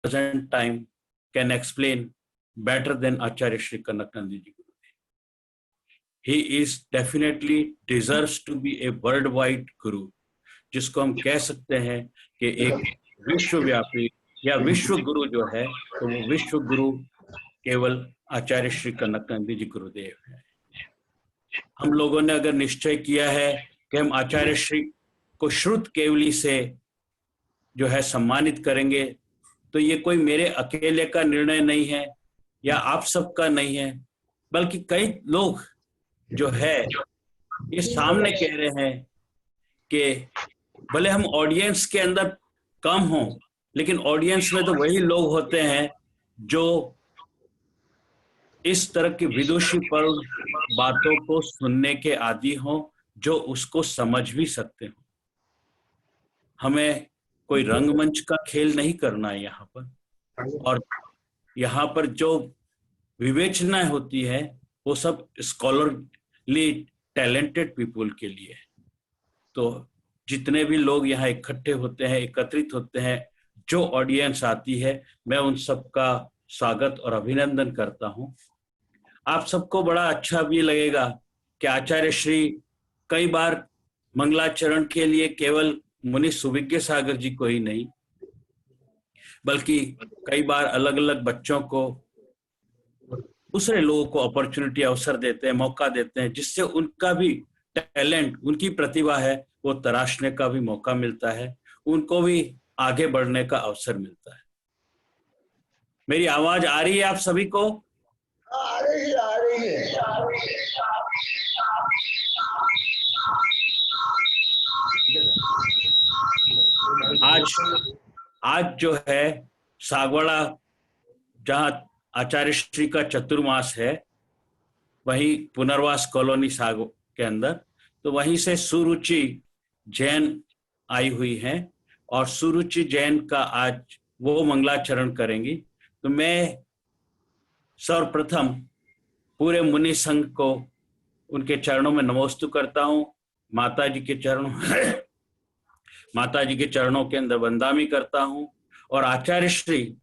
present time can explain better than Acharya Shri Kanaknandi Ji Gurudev. He is definitely deserves to be a worldwide guru, जिसको हम कह सकते हैं कि एक विश्वव्यापी या विश्व गुरु जो है, तो वो विश्व गुरु केवल आचार्य श्री कनकनंदी जी गुरुदेव है। हम लोगों ने अगर निश्चय किया है कि हम आचार्य श्री को श्रुत केवली से जो है सम्मानित करेंगे, तो ये कोई मेरे अकेले का निर्णय नहीं है या आप सबका नहीं है, बल्कि कई लोग जो है ये सामने कह रहे हैं कि भले हम ऑडियंस के अंदर कम हों, लेकिन ऑडियंस में तो वही लोग होते हैं जो इस तरह की विदुषी पर बातों को सुनने के आदी हों, जो उसको समझ भी सकते हो। हमें कोई रंगमंच का खेल नहीं करना है यहाँ पर, और यहाँ पर जो विवेचना होती है वो सब स्कॉलरली टैलेंटेड पीपल के लिए है। तो जितने भी लोग यहाँ इकट्ठे होते हैं, एकत्रित होते हैं, जो ऑडियंस आती है, मैं उन सबका स्वागत और अभिनंदन करता हूँ। आप सबको बड़ा अच्छा भी लगेगा कि आचार्य श्री कई बार मंगलाचरण के लिए केवल मुनि सुविज्ञ सागर जी को ही नहीं, बल्कि कई बार अलग अलग बच्चों को, दूसरे लोगों को अपॉर्चुनिटी, अवसर देते हैं, मौका देते हैं, जिससे उनका भी टैलेंट, उनकी प्रतिभा है वो तराशने का भी मौका मिलता है, उनको भी आगे बढ़ने का अवसर मिलता है। मेरी आवाज आ रही है आप सभी को? आ रही है। आज जो है सागवाड़ा, जहां आचार्य श्री का चतुर्मास है, वहीं पुनर्वास कॉलोनी साग के अंदर, तो वहीं से सुरुचि जैन आई हुई हैं और सुरुचि जैन का आज वो मंगलाचरण करेंगी। तो मैं सर्वप्रथम पूरे मुनि संघ को उनके चरणों में नमोस्तु करता हूँ। माता जी के चरणों के अंदर वंदामी करता हूँ, और आचार्य श्री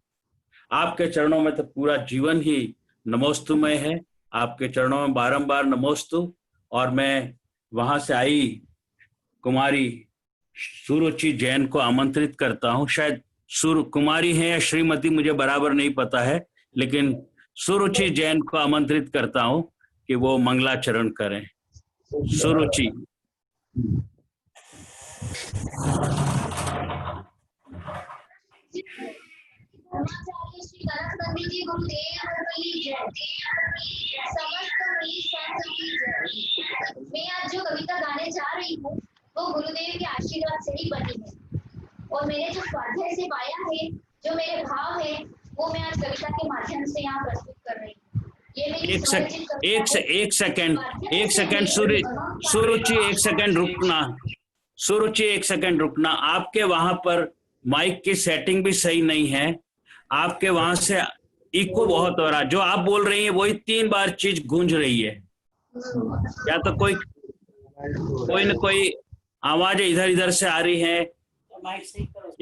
आपके चरणों में तो पूरा जीवन ही नमोस्तुमय है। आपके चरणों में बारंबार नमोस्तु। और मैं वहां से आई कुमारी सुरुचि जैन को आमंत्रित करता हूँ। शायद कुमारी है या श्रीमती, मुझे बराबर नहीं पता है, लेकिन सुरुचि जैन को आमंत्रित करता हूँ कि वो मंगलाचरण करें। सुरुचि। श्री कनकनंदी जी गुरुदेव की जय। समस्त मुनि संत की जय। मैं आज जो कविता गाने जा रही हूँ वो गुरुदेव के आशीर्वाद से ही बनी है, और मैंने जो स्वाध्याय से पाया है, जो मेरे भाव है, वो मैं आज कविता के माध्यम से यहाँ प्रस्तुत कर रही हूँ। एक सेकंड सुरुचि, एक सेकंड रुकना। आपके वहां पर माइक की सेटिंग भी सही नहीं है। आपके वहां से इको बहुत हो रहा है। जो आप बोल रही हैं वही 3 बार चीज गूंज रही है। या तो कोई न कोई आवाज इधर इधर से आ रही है,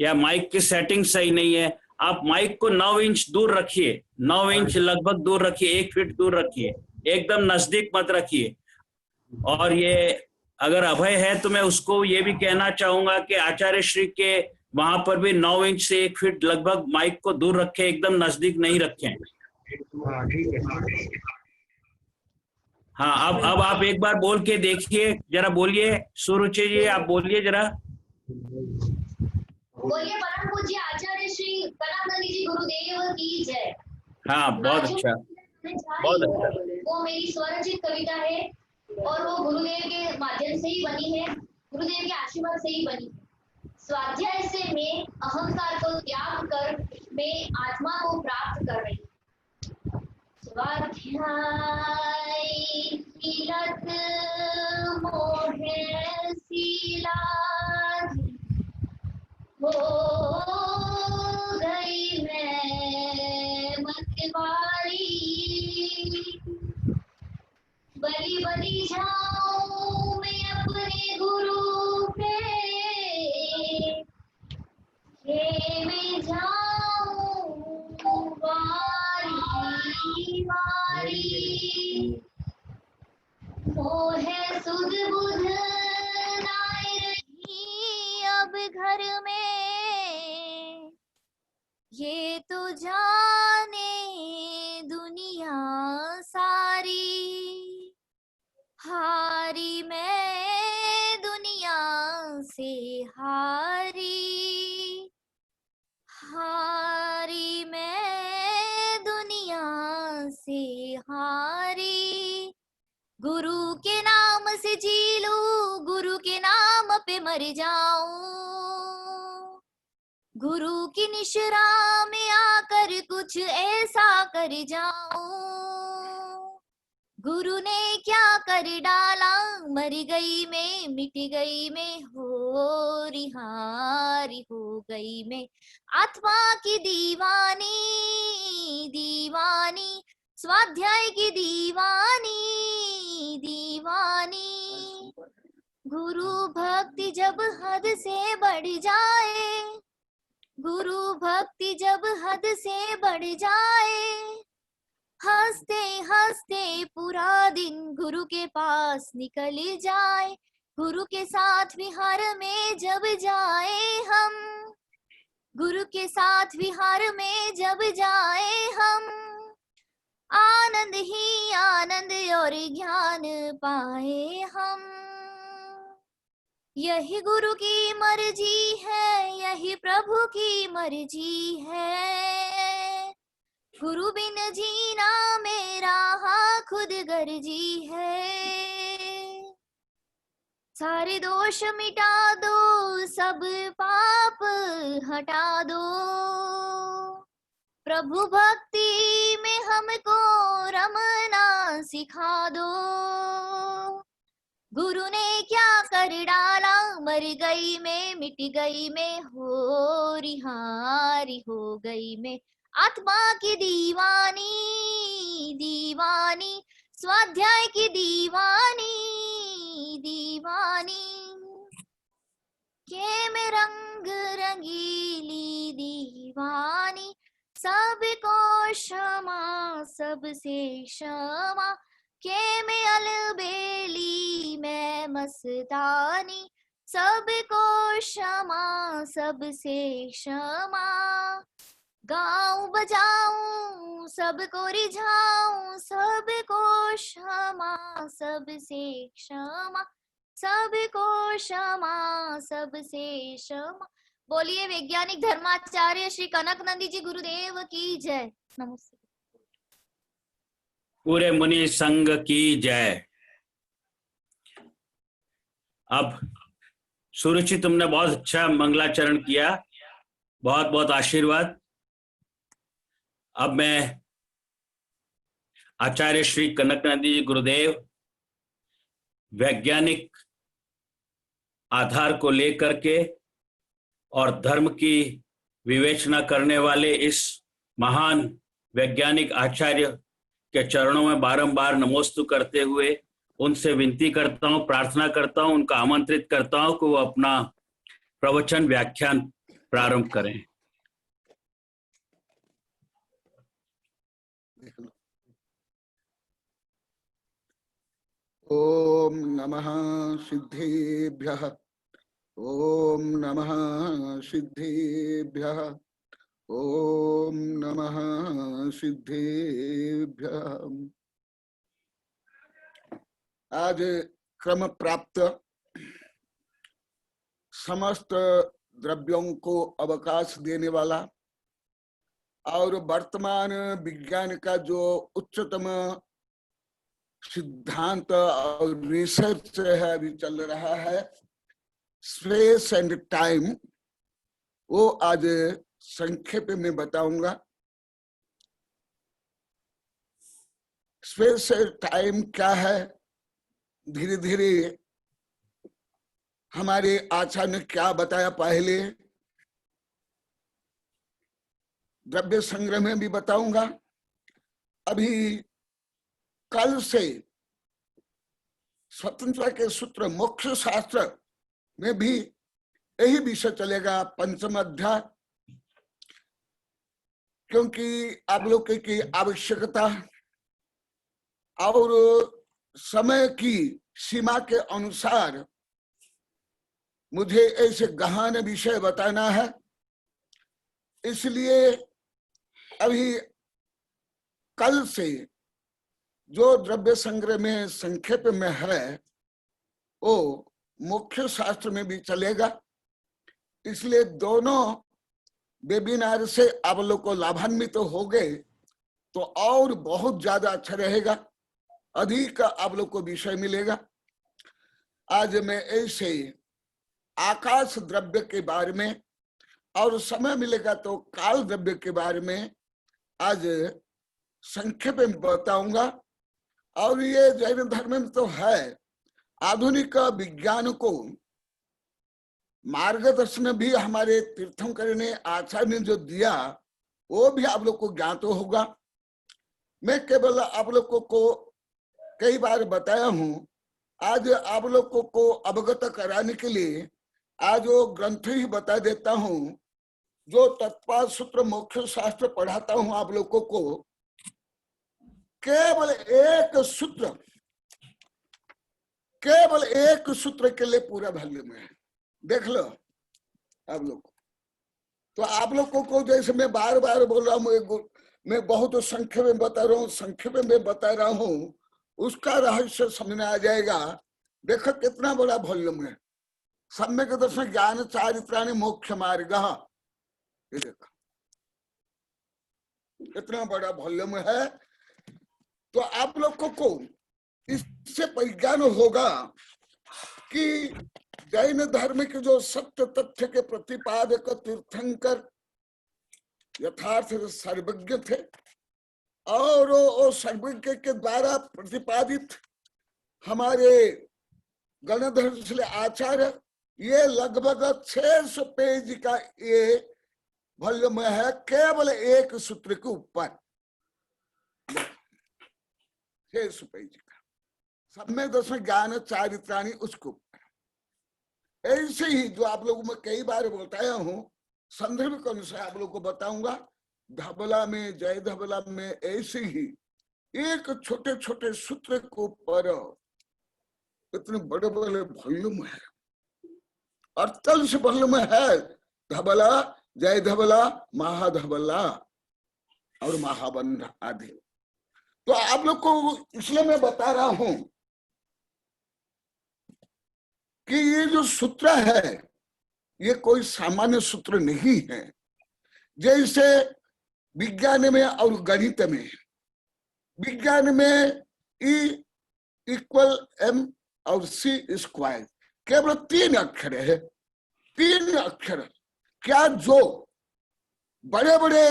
या माइक की सेटिंग सही नहीं है। आप माइक को 9 इंच दूर रखिए, 9 इंच लगभग दूर रखिए, 1 फीट दूर रखिए, एकदम नजदीक मत रखिए। और ये अगर अभय है तो मैं उसको ये भी कहना चाहूंगा कि आचार्य श्री के वहां पर भी 9 इंच से 1 फीट लगभग माइक को दूर रखें, एकदम नजदीक नहीं रखें। हाँ, अब आप एक बार बोल के देखिए, जरा बोलिए सुरुचि जी, आप बोलिए जरा। बोलिए परम पूज्य आचार्य श्री कनकनंदी जी गुरुदेव की जय। हाँ, बहुत अच्छा, बहुत अच्छा। वो मेरी स्वरचित कविता है और वो गुरुदेव के माध्यम से ही बनी है, गुरुदेव के आशीर्वाद से ही बनी है। स्वाध्याय से मैं अहंकार को त्याग कर मैं आत्मा को प्राप्त कर रही हूँ। स्वाध्याय मिलत मोहे सीला हो गई मैं मतवारी, बली बली जाऊं मैं अपने गुरु पे, मैं जाऊं ये तो जाने दुनिया सारी, हारी मैं दुनिया से हारी, हारी मैं दुनिया से हारी। गुरु के नाम से जी लूं, गुरु के नाम पे मर जाऊं, गुरु की निशरा में आकर कुछ ऐसा कर जाऊं। गुरु ने क्या कर डाला, मर गई मैं, मिट गई मैं, हो रिहारी हो गई मैं। आत्मा की दीवानी, दीवानी, स्वाध्याय की दीवानी, दीवानी। गुरु भक्ति जब हद से बढ़ जाए, गुरु भक्ति जब हद से बढ़ जाए, हंसते हंसते पूरा दिन गुरु के पास निकल जाए। गुरु के साथ विहार में जब जाए हम, गुरु के साथ विहार में जब जाए हम, आनंद ही आनंद और ज्ञान पाए हम। यही गुरु की मर्जी है, यही प्रभु की मर्जी है। गुरु बिन जीना मेरा हाँ खुद गर्जी है। सारे दोष मिटा दो, सब पाप हटा दो, प्रभु भक्ति में हमको रमना सिखा दो। गुरु ने क्या कर डाला, मर गई मैं, मिट गई मैं, हो रिहारी हो गई मैं। आत्मा की दीवानी, दीवानी, स्वाध्याय की दीवानी, दीवानी। के में रंग रंगीली दीवानी, सबको क्षमा सबसे क्षमा। के में अलबेली मैं मस्तानी, सबको क्षमा सबसे क्षमा। गाऊं बजाऊं सबको रिझाऊं, सबको क्षमा सबसे क्षमा, सबको क्षमा सबसे क्षमा। बोलिए वैज्ञानिक धर्माचार्य श्री कनकनंदी जी गुरुदेव की जय। नमस्ते। पूरे मुनि संघ की जय। अब सुरुचि, तुमने बहुत अच्छा मंगलाचरण किया, बहुत बहुत आशीर्वाद। अब मैं आचार्य श्री कनकनंदी जी गुरुदेव वैज्ञानिक आधार को लेकर के और धर्म की विवेचना करने वाले इस महान वैज्ञानिक आचार्य के चरणों में बारंबार नमोस्तु करते हुए उनसे विनती करता हूं, प्रार्थना करता हूं, उनका आमंत्रित करता हूं कि वो अपना प्रवचन व्याख्यान प्रारंभ करें। ओम नमः सिद्धेभ्यः, ओम नमः सिद्धेभ्यः, ओम नमः सिद्धेभ्यः। आज क्रम प्राप्त समस्त द्रव्यों को अवकाश देने वाला और वर्तमान विज्ञान का जो उच्चतम सिद्धांत और रिसर्च है अभी चल रहा है, स्पेस एंड टाइम, वो आज संक्षेप में बताऊंगा। स्पेस एंड टाइम क्या है, धीरे धीरे हमारे आचार्य ने क्या बताया, पहले द्रव्य संग्रह में भी बताऊंगा। अभी कल से स्वतंत्रता के सूत्र मोक्ष शास्त्र में भी यही विषय चलेगा, पंचम अध्याय, क्योंकि आप लोग की आवश्यकता और समय की सीमा के अनुसार मुझे ऐसे गहन विषय बताना है इसलिए अभी कल से जो द्रव्य संग्रह में संक्षेप में है वो मुख्य शास्त्र में भी चलेगा। इसलिए दोनों वेबिनार से आप लोग को लाभान्वित तो हो गए तो और बहुत ज्यादा अच्छा रहेगा, अधिक आप लोग को विषय मिलेगा। आज मैं ऐसे आकाश द्रव्य के बारे में और समय मिलेगा तो काल द्रव्य के बारे में आज संक्षेप में बताऊंगा। और ये जैन धर्म में तो है, आधुनिक विज्ञान को मार्गदर्शन भी हमारे तीर्थंकर ने आचार्य ने जो दिया वो भी आप लोग को ज्ञात होगा। मैं केवल आप लोगों को कई बार बताया हूं, आज आप लोगों को अवगत कराने के लिए आज वो ग्रंथ ही बता देता हूं जो तत्पाद सूत्र मोक्ष शास्त्र पढ़ाता हूं आप लोगों को। केवल एक सूत्र के लिए पूरा वॉल्यूम है, देख लो आप लोग। तो आप लोगों को जैसे मैं बार बार बोल रहा हूँ, मैं बहुत संक्षेप में बता रहा हूँ, संक्षेप में बता रहा हूँ, उसका रहस्य समझ में आ जाएगा। देखो कितना बड़ा वॉल्यूम है, सम्यक दर्शन ज्ञान चारित्राणि मोक्ष मार्ग, ये देखो कितना बड़ा वॉल्यूम है। तो आप लोगों को इससे परिज्ञान होगा कि जैन धर्म के जो सत्य तथ्य के प्रतिपादक तीर्थंकर यथार्थ सर्वज्ञ थे और वो सर्वज्ञ के द्वारा प्रतिपादित हमारे गणधर आचार्य, ये लगभग 600 पेज का ये वॉल्यूम है, केवल एक सूत्र के ऊपर 600 पेज का सम्यक दर्शन ज्ञान चारित्राणि उसके ऊपर। ऐसे ही जो आप लोगों में कई बार बताया हूं, संदर्भ के अनुसार आप लोगों को बताऊंगा। धबला में, जय धबला में ऐसे ही एक छोटे छोटे सूत्र के ऊपर इतने बड़े बड़े वॉल्यूम है, 48 वॉल्यूम है। धबला, जय धबला, महाधबला और महाबंध आदि। तो आप लोग को इसलिए मैं बता रहा हूं कि ये जो सूत्र है ये कोई सामान्य सूत्र नहीं है। जैसे विज्ञान में और गणित में, विज्ञान में E = m और c स्क्वायर केवल 3 अक्षर है, 3 अक्षर। क्या जो बड़े बड़े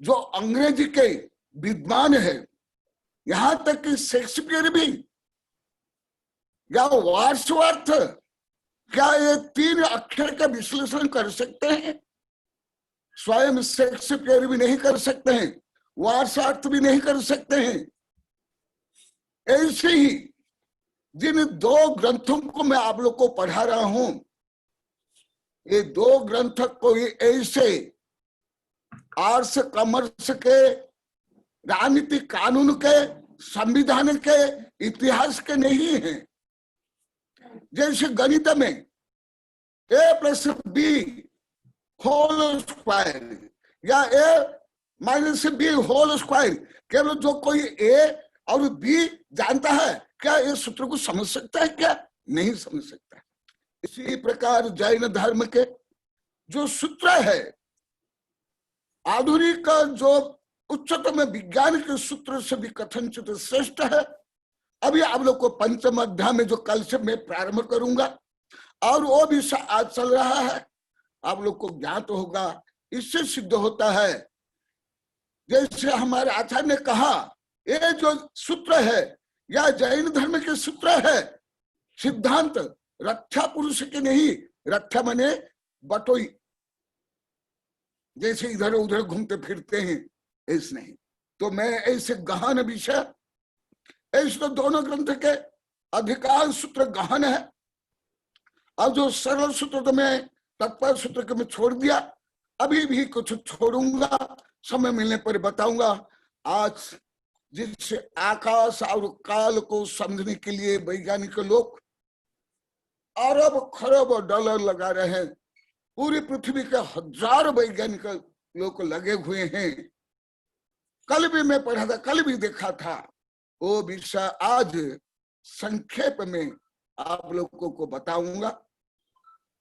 जो अंग्रेजी के विद्वान है, यहां तक कि शेक्सपियर भी या वर्ड्सवर्थ, क्या ये 3 अक्षर का विश्लेषण कर सकते हैं? स्वयं शेक्सपियर भी नहीं कर सकते हैं, वर्ड्सवर्थ भी नहीं कर सकते हैं। ऐसे ही जिन 2 ग्रंथों को मैं आप लोग को पढ़ा रहा हूं, ये 2 ग्रंथ कोई ऐसे आर्ट्स कॉमर्स के, राजनीतिक कानून के, संविधान के, इतिहास के नहीं हैं। जैसे गणित में a+b होल स्क्वायर या a-b होल स्क्वायर, केवल जो कोई a और b जानता है, क्या ये सूत्र को समझ सकता है? क्या नहीं समझ सकता है। इसी प्रकार जैन धर्म के जो सूत्र है, आधुनिक जो उच्चतम विज्ञान के सूत्र से भी कथनचित श्रेष्ठ है। अभी आप लोग को पंचम अध्याय में जो कल से मैं प्रारंभ करूंगा, और वो भी आज चल रहा है, आप लोग को ज्ञात होगा। इससे सिद्ध होता है, जैसे हमारे आचार्य ने कहा, ये जो सूत्र है या जैन धर्म के सूत्र है, सिद्धांत रक्षा पुरुष के नहीं, रक्षा माने बटोई, जैसे इधर उधर घूमते फिरते हैं, ऐसे नहीं। तो मैं ऐसे गहन विषय, ऐसे तो दोनों ग्रंथ के अधिकांश सूत्र गहन है, और जो सरल सूत्र तो मैं तत्पर सूत्र के में छोड़ दिया, अभी भी कुछ छोड़ूंगा, समय मिलने पर बताऊंगा। आज जिससे आकाश और काल को समझने के लिए वैज्ञानिक लोग अरब खरब डॉलर लगा रहे हैं, पूरी पृथ्वी के हजारों वैज्ञानिक लोग लगे हुए हैं। कल भी मैं पढ़ा था, कल भी देखा था वो विषय आज संक्षेप में आप लोगों को बताऊंगा।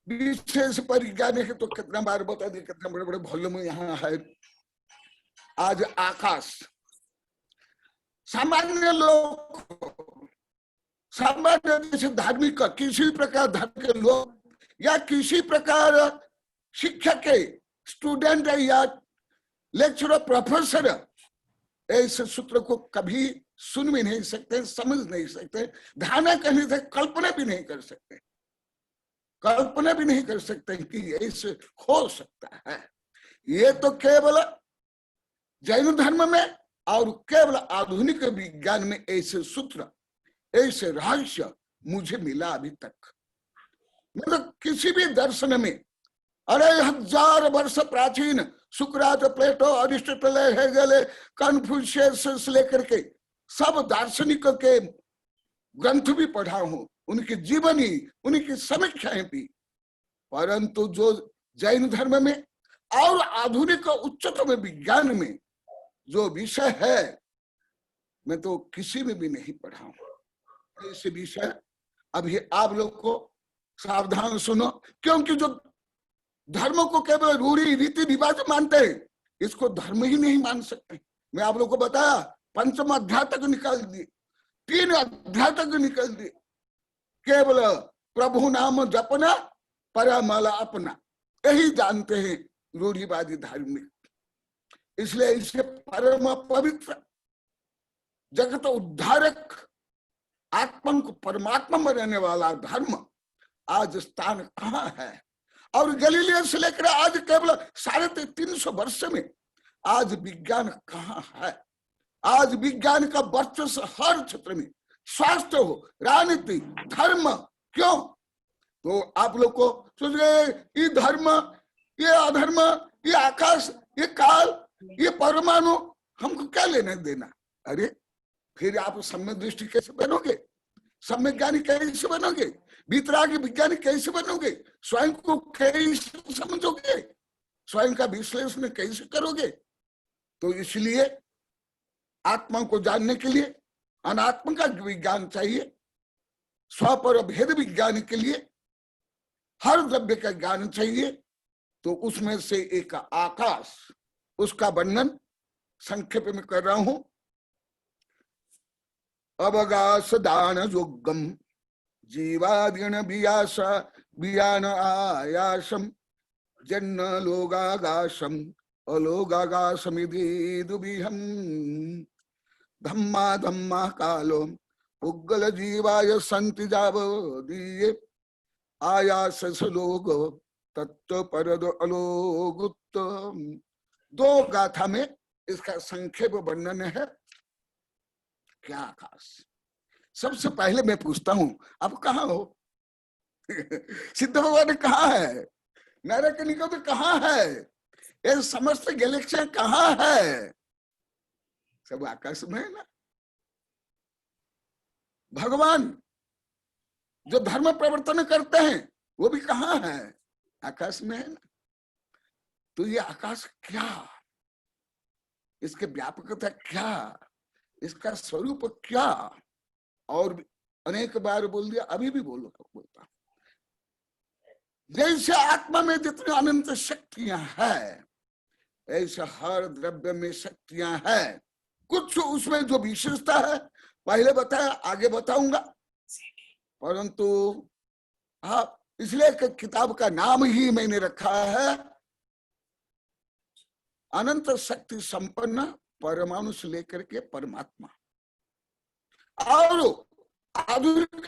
विशेष परिज्ञान है तो कितना बार बता दिया, कितना बड़े बड़े वॉल्यूम यहाँ है। आज आकाश सामान्य लोग, सामान्य जैसे धार्मिक किसी प्रकार धर्म के लोग या किसी प्रकार शिक्षक के स्टूडेंट या लेक्चरर प्रोफेसर ऐसे सूत्र को कभी सुन भी नहीं सकते, समझ नहीं सकते, ध्यान करने से कल्पना भी नहीं कर सकते, कल्पना भी नहीं कर सकते कि ऐसे हो सकता है। ये तो केवल जैन धर्म में और केवल आधुनिक विज्ञान में ऐसे सूत्र, ऐसे रहस्य मुझे मिला अभी तक। मतलब किसी भी दर्शन में, अरे 1000 वर्ष प्राचीन सुकरात, प्लेटो, अरिस्टोटल, हेगल, कन्फ्यूशियस से लेकर के सब दार्शनिकों के ग्रंथ भी पढ़ा हूं, उनकी जीवनी, उनकी समीक्षाएं भी। परंतु जो जैन धर्म में और आधुनिक उच्चतम विज्ञान में जो विषय है, मैं तो किसी में भी नहीं पढ़ा हूं ऐसे विषय। अभी आप लोग को सावधान सुनो, क्योंकि जो धर्म को केवल रूढ़ी रीति रिवाज मानते हैं, इसको धर्म ही नहीं मान सकते। मैं आप लोग को बताया, 5वां अध्याय तक निकाल दिए, 3 अध्याय तक निकाल दिए, केवल प्रभु नाम जपना, परमाला अपना, यही जानते हैं रूढ़िवादी धार्मिक। इसलिए इसे परम पवित्र जगत उद्धारक आत्मा को परमात्मा में रहने वाला धर्म आज स्थान कहाँ है? और गलीलियो से लेकर आज केवल 350 वर्ष में आज विज्ञान कहाँ है? आज विज्ञान का वर्चस्व हर क्षेत्र में, स्वास्थ्य हो, राजनीति, धर्म, क्यों? तो आप लोग को सोच रहे ये धर्म, ये अधर्म, ये आकाश, ये काल, ये परमाणु, हमको क्या लेना देना? अरे फिर आप सम्य दृष्टि कैसे बनोगे? सम्य ज्ञानी कैसे बनोगे? वितरागी विज्ञानी कैसे बनोगे? स्वयं को कैसे समझोगे? स्वयं का विश्लेषण कैसे करोगे? तो इसलिए आत्मा को जानने के लिए अनात्मा का विज्ञान चाहिए, स्वपर भेद विज्ञान के लिए हर द्रव्य का ज्ञान चाहिए। तो उसमें से एक आकाश, उसका वर्णन संक्षेप में कर रहा हूं। अवगास दान योगम जीवादिन बियान आयासम जन्न लोगागासम अलोगागासमिति दुबिहम धम्मा धम्मा कालो उग्गल जीवाय संति जावदीये आयास लोग तत्व परद अलोगुत। 2 गाथा में इसका संक्षेप वर्णन है। क्या आकाश? सबसे पहले मैं पूछता हूं, आप कहाँ हो? सिद्ध भगवान कहाँ है? नरक निकोद कहाँ है? ये समस्त गैलेक्सियां कहाँ है? सब आकाश में है ना। भगवान जो धर्म प्रवर्तन करते हैं वो भी कहाँ है? आकाश में है ना। तो ये आकाश क्या, इसके व्यापकता क्या, इसका स्वरूप क्या? और अनेक बार बोल दिया, अभी भी बोलता। जैसे आत्मा में जितनी अनंत शक्तियां हैं, ऐसे हर द्रव्य में शक्तियां हैं। कुछ उसमें जो विशेषता है पहले बताया, आगे बताऊंगा। परंतु आप इसलिए किताब का नाम ही मैंने रखा है अनंत शक्ति संपन्न परमाणु से लेकर के परमात्मा। और आधुनिक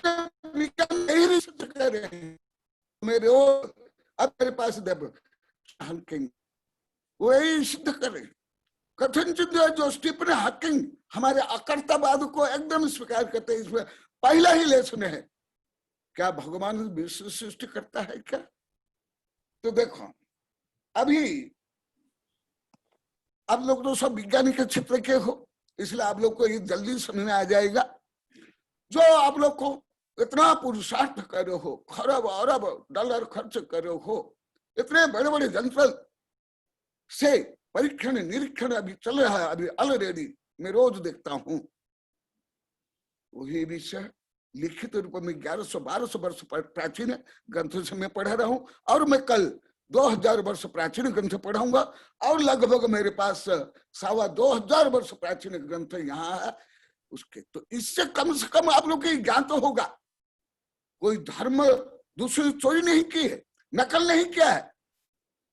विज्ञान नहीं सिद्ध कर रहे हैं। अब मेरे पास वही सिद्ध कर रहे। कथनचित जो स्टीफन हॉकिंग हमारे अकर्तावाद को एकदम स्वीकार करते हैं। इसमें पहला ही लेसन है, क्या भगवान विश्व सृष्टि करता है क्या? तो देखो, अभी आप लोग तो सब विज्ञानी के क्षेत्र के हो, इसलिए आप लोग को ये जल्दी समझ में आ जाएगा। जो आप लोग को इतना पुरुषार्थ करे हो, खरब अरब डॉलर खर्च करे हो, इतने बड़े बड़े यंत्र से परीक्षण निरीक्षण अभी चल रहा है, अभी ऑलरेडी मैं रोज देखता हूं। वही विषय लिखित रूप में 1100-1200 वर्ष प्राचीन ग्रंथों से मैं पढ़ रहा हूं, और मैं कल 2000 वर्ष प्राचीन ग्रंथ पढ़ाऊंगा, और लगभग मेरे पास 2500 वर्ष प्राचीन ग्रंथ यहाँ है उसके। तो इससे कम से कम आप लोग को ज्ञान तो होगा। कोई धर्म दूसरी चोरी नहीं की है, नकल नहीं किया है।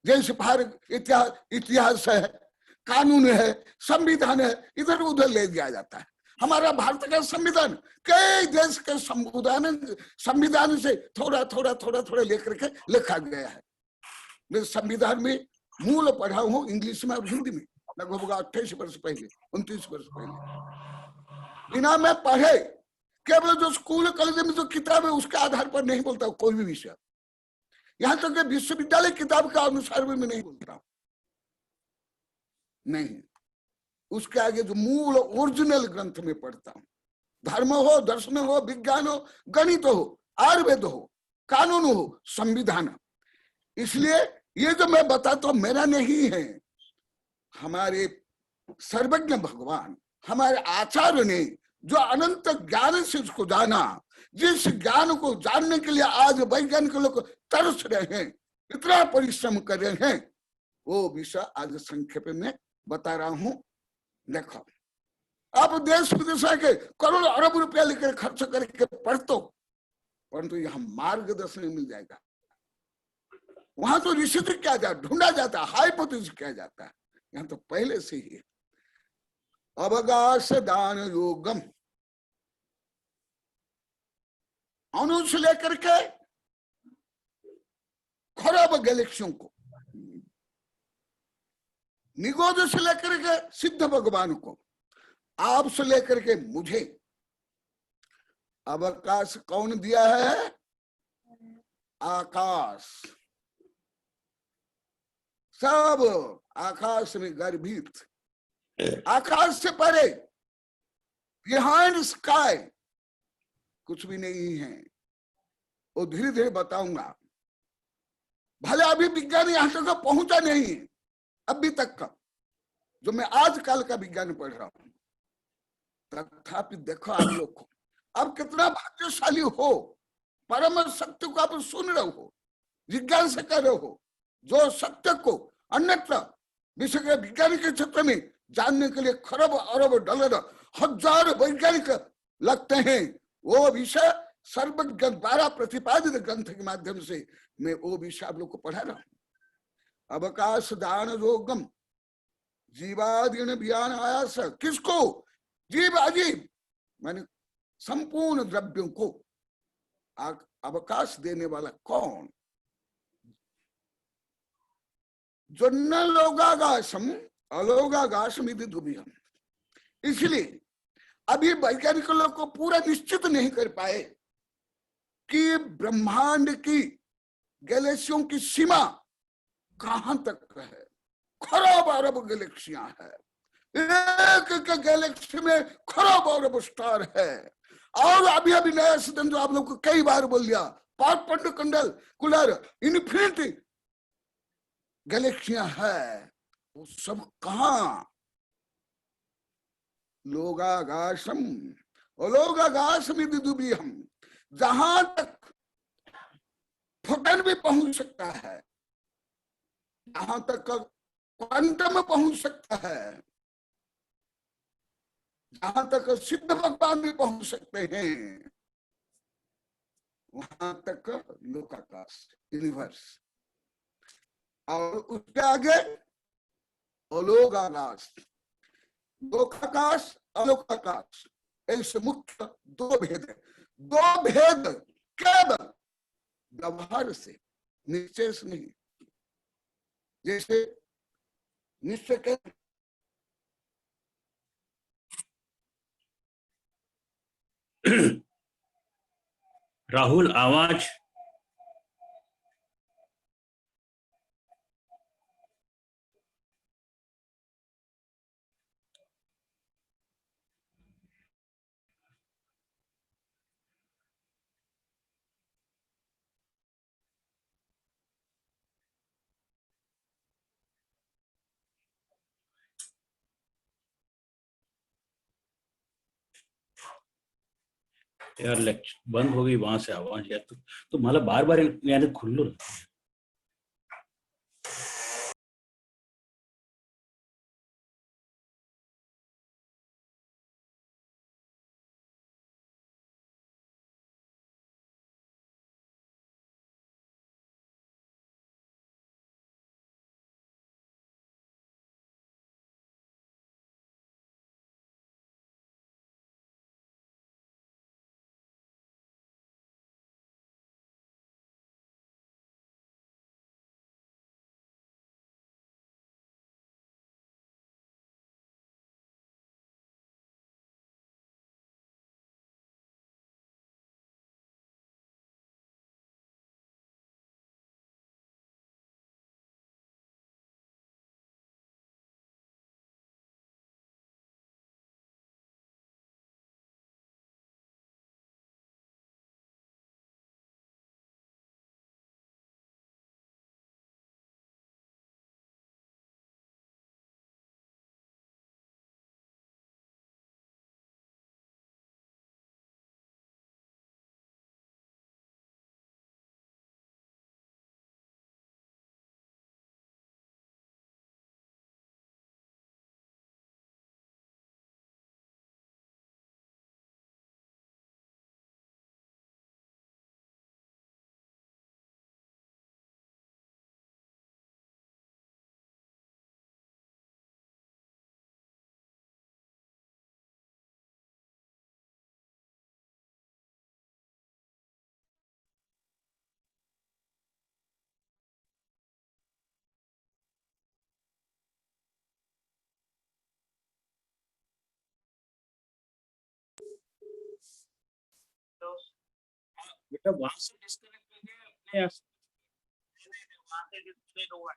जैसे भारत इतिहास है, कानून है, संविधान है, इधर उधर ले दिया जाता है। हमारा भारत का संविधान कई देश के संविधान से थोड़ा थोड़ा थोड़ा थोड़ा लेकर के लिखा गया है। मैं संविधान में मूल पढ़ा हूं इंग्लिश में और हिंदी में, लगभग 28 वर्ष पहले, 29 वर्ष पहले। बिना मैं पढ़े केवल जो स्कूल कॉलेज में जो किताब है उसके आधार पर नहीं बोलता कोई भी विषय। यहां तक कि विश्वविद्यालय किताब का अनुसार भी मैं नहीं बोलता, नहीं। उसके आगे जो मूल ओरिजिनल ग्रंथ में पढ़ता हूं, धर्म हो, दर्शन हो, विज्ञान हो, गणित हो, आयुर्वेद हो, कानून हो, संविधान। इसलिए ये जो मैं बताता हूं मेरा नहीं है, हमारे सर्वज्ञ भगवान, हमारे आचार्य ने जो अनंत ज्ञान से उसको जाना, जिस ज्ञान को जानने के लिए आज वैज्ञानिक लोग तरस रहे हैं, इतना परिश्रम कर रहे हैं, वो विषय आज संक्षेप में बता रहा हूं। देखो, आप देश विदेश के करोड़ों अरब रुपया लेकर खर्च करके पढ़तो, परंतु यहाँ मार्गदर्शन मिल जाएगा। वहां तो ऋषि क्या जाता, ढूंढा जाता, हाइपोथेसिस किया जाता है। यहाँ तो पहले से ही अवकाश दान योगम, अणु से लेकर के खरब गैलेक्सियों को, निगोद से लेकर के सिद्ध भगवान को, आप से लेकर के मुझे अवकाश कौन दिया है? आकाश। सब आकाश में गर्भित, आकाश से परे, बिहाइंड स्काई कुछ भी नहीं है। वो धीरे धीरे बताऊंगा। भले अभी विज्ञान यहां तक पहुंचा नहीं अभी तक का, जो मैं आजकल का विज्ञान पढ़ रहा हूं, तथापि देखो आप लोग को अब कितना भाग्यशाली हो, परम सत्य को आप सुन रहे हो, विज्ञान से कर रहे हो। जो सत्य को अन्यत्र विश्व के विज्ञान के क्षेत्र में जानने के लिए खरब अरब डॉलर, हजार वैज्ञानिक लगते हैं, वो विषय सर्वज्ञ द्वारा प्रतिपादित ग्रंथ के माध्यम से मैं वो विषय आप लोग को पढ़ा रहा हूं। अवकाश दान योगम जीवादीन बयान आयास, किसको? जीव अजीब माने संपूर्ण द्रव्यों को अवकाश देने वाला कौन? जो न लोगागाशम अलोगागाशम इति दुबियम। इसलिए अभी वैज्ञानिक लोग को पूरा निश्चित नहीं कर पाए कि ब्रह्मांड की गैलेक्सियों की सीमा कहां तक है। खरब अरब गैलेक्सियां है, एक गैलेक्सी में खरब अरब स्टार है। और अभी अभी नया सिद्धांत जो आप लोग को कई बार बोल दिया, परपेंडिकुलर कुलर इन्फिनिटी गैलेक्सियां है, वो सब कहां? लोगागाशम अलोगागाशम इति दुबियम, जहां तक फोटन भी पहुंच सकता है, जहां तक क्वांटम पहुंच सकता है, जहां तक सिद्ध भगवान भी पहुंच सकते हैं, वहां तक लोकाकाश यूनिवर्स। और उसके आगे अलोकाकाश, लोकाकाश अलोकाकाश, ऐसे मुख्य दो भेद है। दो भेद केवल व्यवहार से, निश्चय से नहीं। जैसे निश्चय के राहुल आवाज यार लेक्चर बंद हो गई वहां से आवाज यार, तो मला बार बार यानी खुल्लो बेटा वहां से डिस्कनेक्ट हो गया अपने आप वहां से डिस्कनेक्ट हुआ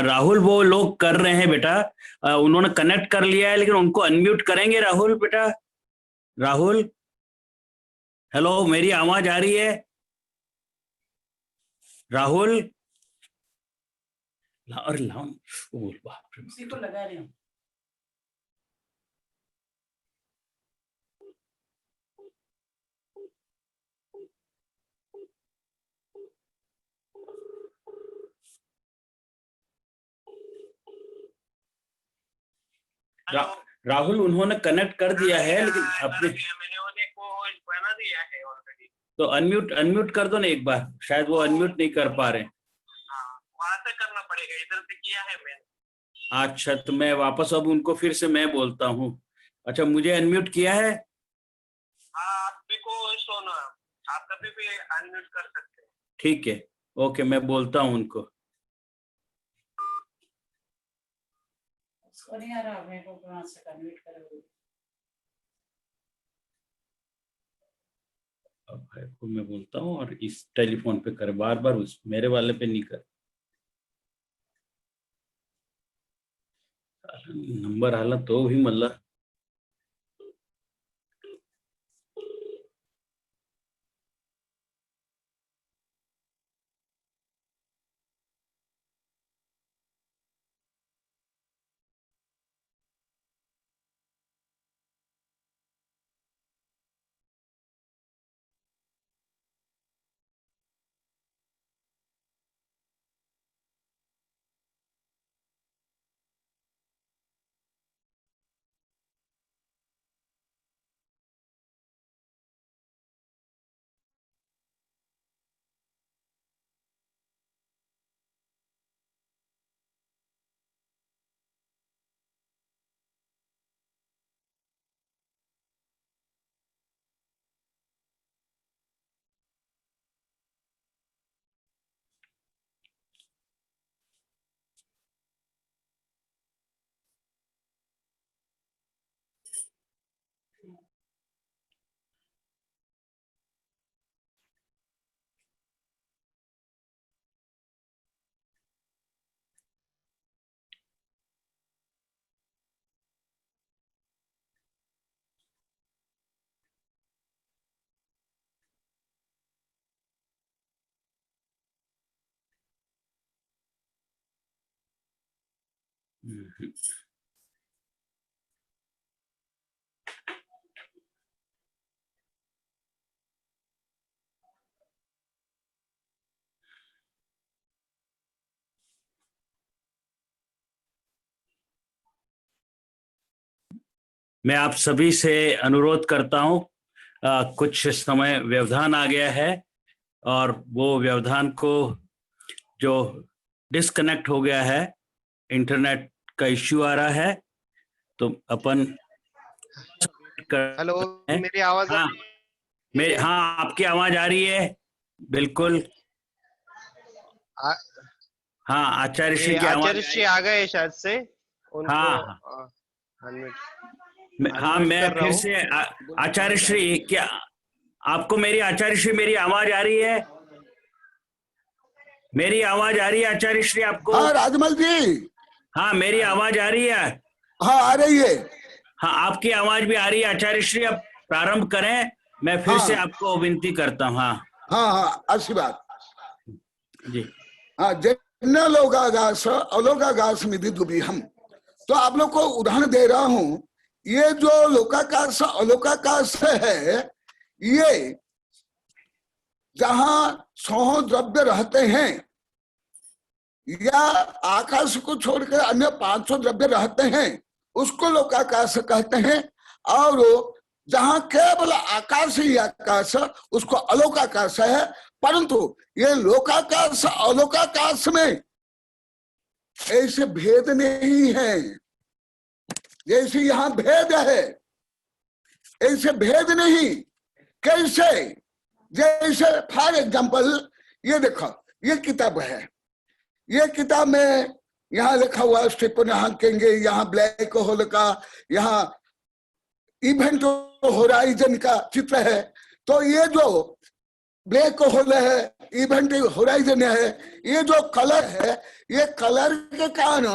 राहुल वो लोग कर रहे हैं बेटा, उन्होंने कनेक्ट कर लिया है लेकिन उनको अनम्यूट करेंगे राहुल बेटा। राहुल हेलो, मेरी आवाज आ रही है? राहुल और लाओ, बाप रे, उसी को लगा रहे हैं। राहुल उन्होंने कनेक्ट कर दिया है लेकिन अपने मैंने को बना दिया है ऑलरेडी, तो अनम्यूट अनम्यूट कर दो ना एक बार, शायद वो अनम्यूट नहीं कर पा रहे। वहां से करना पड़ेगा, इधर से किया है मैंने। अच्छा तो मैं वापस अब उनको फिर से मैं बोलता हूँ। अच्छा मुझे अनम्यूट किया है? आप भी को सोना, आप कभी भी अनम्यूट कर सकते हैं। ठीक है, ओके मैं बोलता हूँ उनको। नहीं आ रहा मेरे को, कहाँ से कन्वर्ट करोगे? अब भाई को मैं बोलता हूँ और इस टेलीफोन पे कर, बार बार उस मेरे वाले पे नहीं कर। नंबर आला तो भी मतलब मैं आप सभी से अनुरोध करता हूं, कुछ समय व्यवधान आ गया है और वो व्यवधान को जो डिस्कनेक्ट हो गया है, इंटरनेट का इश्यू आ रहा है, तो अपन हेलो, मेरी आवाज हाँ, हाँ आपकी आवाज आ रही है बिल्कुल। हाँ आचार्य श्री की आवाज। आचार्य श्री आ गए शायद से उनको। हाँ हाँ मैं फिर से आचार्य श्री, क्या आपको मेरी आचार्य श्री मेरी आवाज आ रही है? मेरी आवाज आ रही है आचार्य श्री आपको? हाँ राजमल जी, हाँ मेरी आवाज आ रही है? हाँ आ रही है। हाँ आपकी आवाज भी आ रही है आचार्य श्री। अब प्रारंभ करें, मैं फिर से आपको विनती करता हूँ। हाँ हाँ हाँ आशीर्वाद जी। हाँ, जन्ना लोगागास अलोगागास मिधि हम। तो आप लोग को उदाहरण दे रहा हूं, ये जो लोकाकाश अलोकाकाश है, ये जहां 100 द्रव्य रहते हैं या आकाश को छोड़कर अन्य 500 द्रव्य रहते हैं, उसको लोकाकाश कहते हैं। और जहां केवल आकाश ही आकाश, उसको अलोकाकाश है। परंतु ये लोकाकाश अलोकाकाश में ऐसे भेद नहीं है। जैसे यहां भेद है, ऐसे भेद नहीं। कैसे? जैसे फॉर एग्जाम्पल, ये देखो, ये किताब है, ये किताब में यहाँ लिखा हुआ स्टीफन हॉकिंग, यहाँ ब्लैक होल का, यहाँ इवेंट होराइजन का चित्र है। तो ये जो ब्लैक होल है, इवेंट होराइजन है, ये जो कलर है, ये कलर के कारण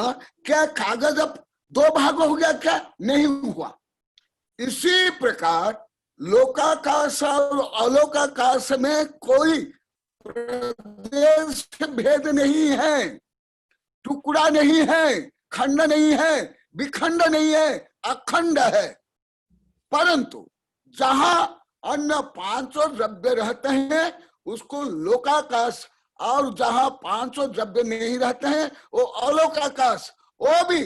क्या कागज अब 2 भाग हो गया? क्या नहीं हुआ। इसी प्रकार लोकाकाश और अलोकाकाश में कोई प्रदेश भेद नहीं है, टुकड़ा नहीं है, खंड नहीं है, विखंड नहीं है, अखंड है। परंतु जहां अन्य 500 द्रव्य रहते हैं उसको लोकाकाश, और जहां 500 द्रव्य नहीं रहते हैं वो अलोकाकाश। वो भी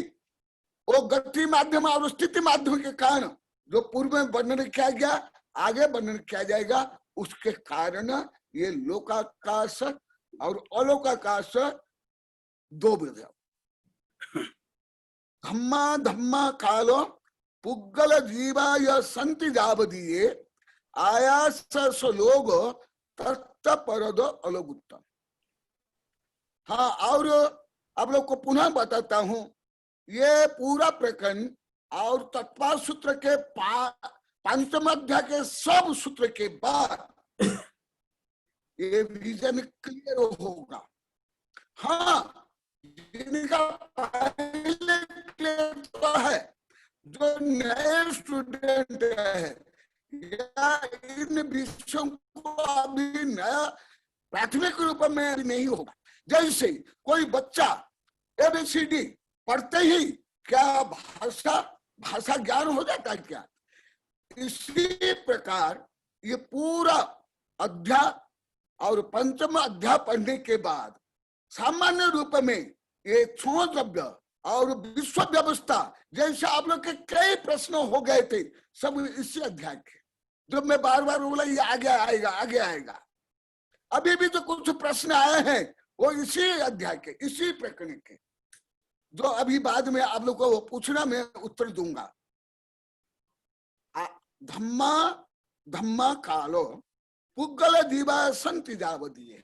वो गति माध्यम और स्थिति माध्यम के कारण जो पूर्व में वर्णन किया गया, आगे वर्णन किया जाएगा, उसके कारण ये लोकाकाश और अलोकाकाश 2 विध। धम्मा धम्मा कालो पुग्गल जीवाय संति जावदीये आयास लोग तत्त परद अलोगुत्तम। हाँ, और आप लोग को पुनः बताता हूं, ये पूरा प्रकरण और तत्वा सूत्र के 5वें अध्याय के सब सूत्र के बाद ये विजन क्लियर होगा। हाँ, जिनका पहले क्लियर तो है, जो नए स्टूडेंट है या इन विषयों को अभी नया प्राथमिक रूप में नहीं होगा। जैसे कोई बच्चा ABCD पढ़ते ही क्या भाषा ज्ञान हो जाता है क्या? इसी प्रकार ये पूरा अध्याय और 5वां अध्याय पढ़ने के बाद सामान्य रूप में ये 6 द्रव्य और विश्व व्यवस्था जैसे आप लोग के कई प्रश्न हो गए थे, सब इसी अध्याय के। जब मैं बार बार बोला ये आगे आएगा आगे आएगा, अभी भी जो कुछ प्रश्न आए हैं वो इसी अध्याय के, इसी प्रकरण के, जो अभी बाद में आप लोग को पूछना मैं उत्तर दूंगा। धम्मा धम्मा कालो पुग्गल दीवा संति जावदीये,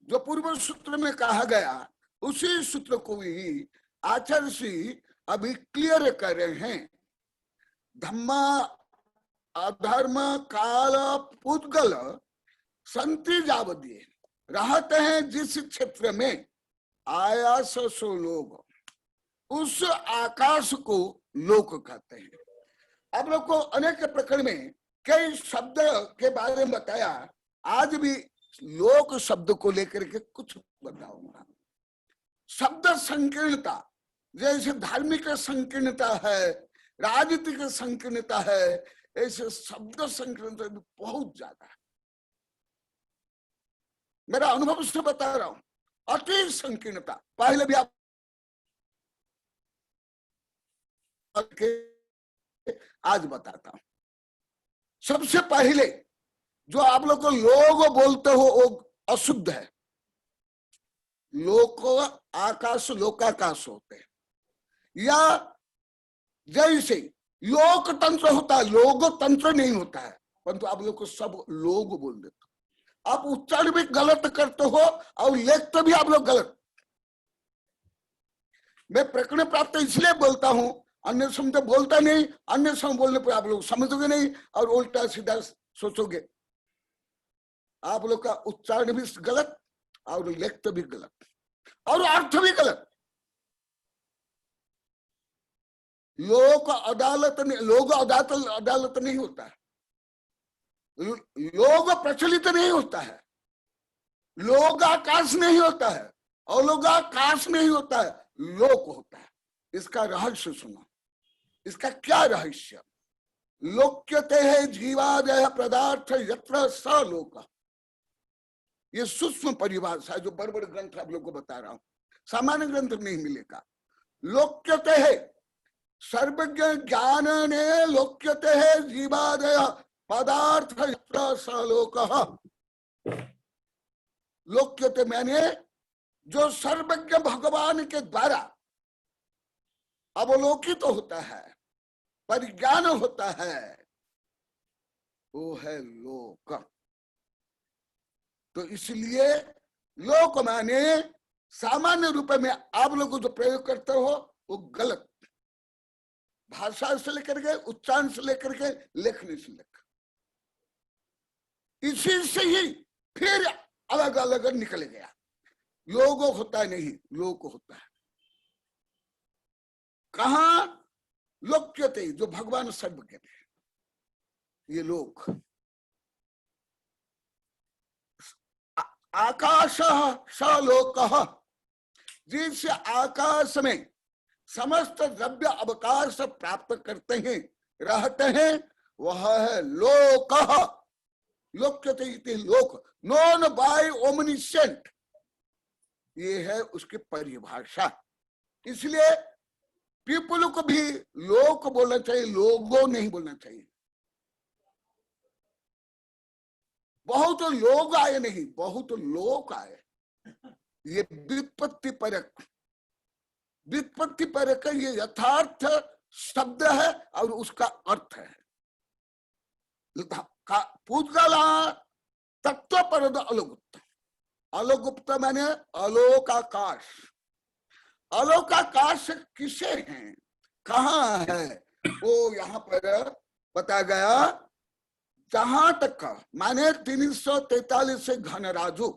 जो पूर्व सूत्र में कहा गया उसी सूत्र को ही आचार्य श्री अभी क्लियर कर रहे हैं। धम्मा अधर्म काल पुद्गल संति जावदीये, रहते हैं जिस क्षेत्र में आयास सो लोग, उस आकाश को लोक कहते हैं। आप लोग को अनेक प्रकरण में कई शब्द के बारे में बताया, आज भी लोक शब्द को लेकर के कुछ बताऊंगा। शब्द संकीर्णता, जैसे धार्मिक संकीर्णता है, राजनीतिक संकीर्णता है, ऐसे शब्द संकीर्णता भी बहुत ज्यादा है। मेरा अनुभव से बता रहा हूं, अति संकीर्णता। पहले भी आप आज बताता हूं। सबसे पहले जो आप लोग को लोग बोलते हो वो अशुद्ध है। लोक आकाश लोकाकाश होते हैं, या जैसे लोकतंत्र होता है, लोकतंत्र नहीं होता है, परंतु आप लोग को सब लोग बोल देते हो। आप उच्चारण भी गलत करते हो और लिखते भी आप लोग गलत। मैं प्रकरण प्राप्त इसलिए बोलता हूं, अन्य समय तो बोलता नहीं, अन्य समय बोलने पर आप लोग समझोगे नहीं और उल्टा सीधा सोचोगे। आप लोग का उच्चारण भी गलत और लिखते भी गलत और अर्थ भी गलत। लोक अदालत नहीं होता है, लोग प्रचलित नहीं होता है, लोग आकाश नहीं होता है, अलोकाकाश नहीं होता है, लोक होता है। इसका रहस्य सुनो। इसका क्या रहस्य? लोक्यते है जीवादय पदार्थ यत्र स लोक। ये सूक्ष्म परिभाषा है जो बड़े बड़े ग्रंथ आप लोग को बता रहा हूं, सामान्य ग्रंथ नहीं मिलेगा। लोक्यते है सर्वज्ञ ज्ञान ने लोक्यते है जीवादय पदार्थ यत्र स लोक। लोक्यते मैंने जो सर्वज्ञ भगवान के द्वारा अवलोकित तो होता है, परिज्ञान होता है, वो है लोक। तो इसलिए लोक माने सामान्य रूप में आप लोग जो प्रयोग करते हो वो गलत, भाषा से लेकर के, उच्चारण से लेकर के, लेखनी से लेकर, इसी से ही फिर अलग अलग निकल गया। लोग होता नहीं, लोक होता है। कहा लोक्यते, जो भगवान सर्वज्ञ है, ये लोक। आकाश स लोक, जिस आकाश में समस्त द्रव्य अवकाश प्राप्त करते हैं, रहते हैं, वह है लोक। लोक्यते इति लोक, नोन बाय ओमनिसेंट, ये है उसकी परिभाषा। इसलिए पीपल को भी लोक बोलना चाहिए, लोगों नहीं बोलना चाहिए। बहुत लोग आए नहीं, बहुत लोक आए। ये व्युत्पत्ति परक, व्युत्पत्ति परक ये यथार्थ शब्द है और उसका अर्थ है। पूतगला तत्व परद अलोगुप्त, अलोगुप्त मैंने अलोकाकाश। अलोकाकाश किसे हैं, कहाँ है, वो यहाँ पर बताया गया। जहां तक माने 343 से घन राजू,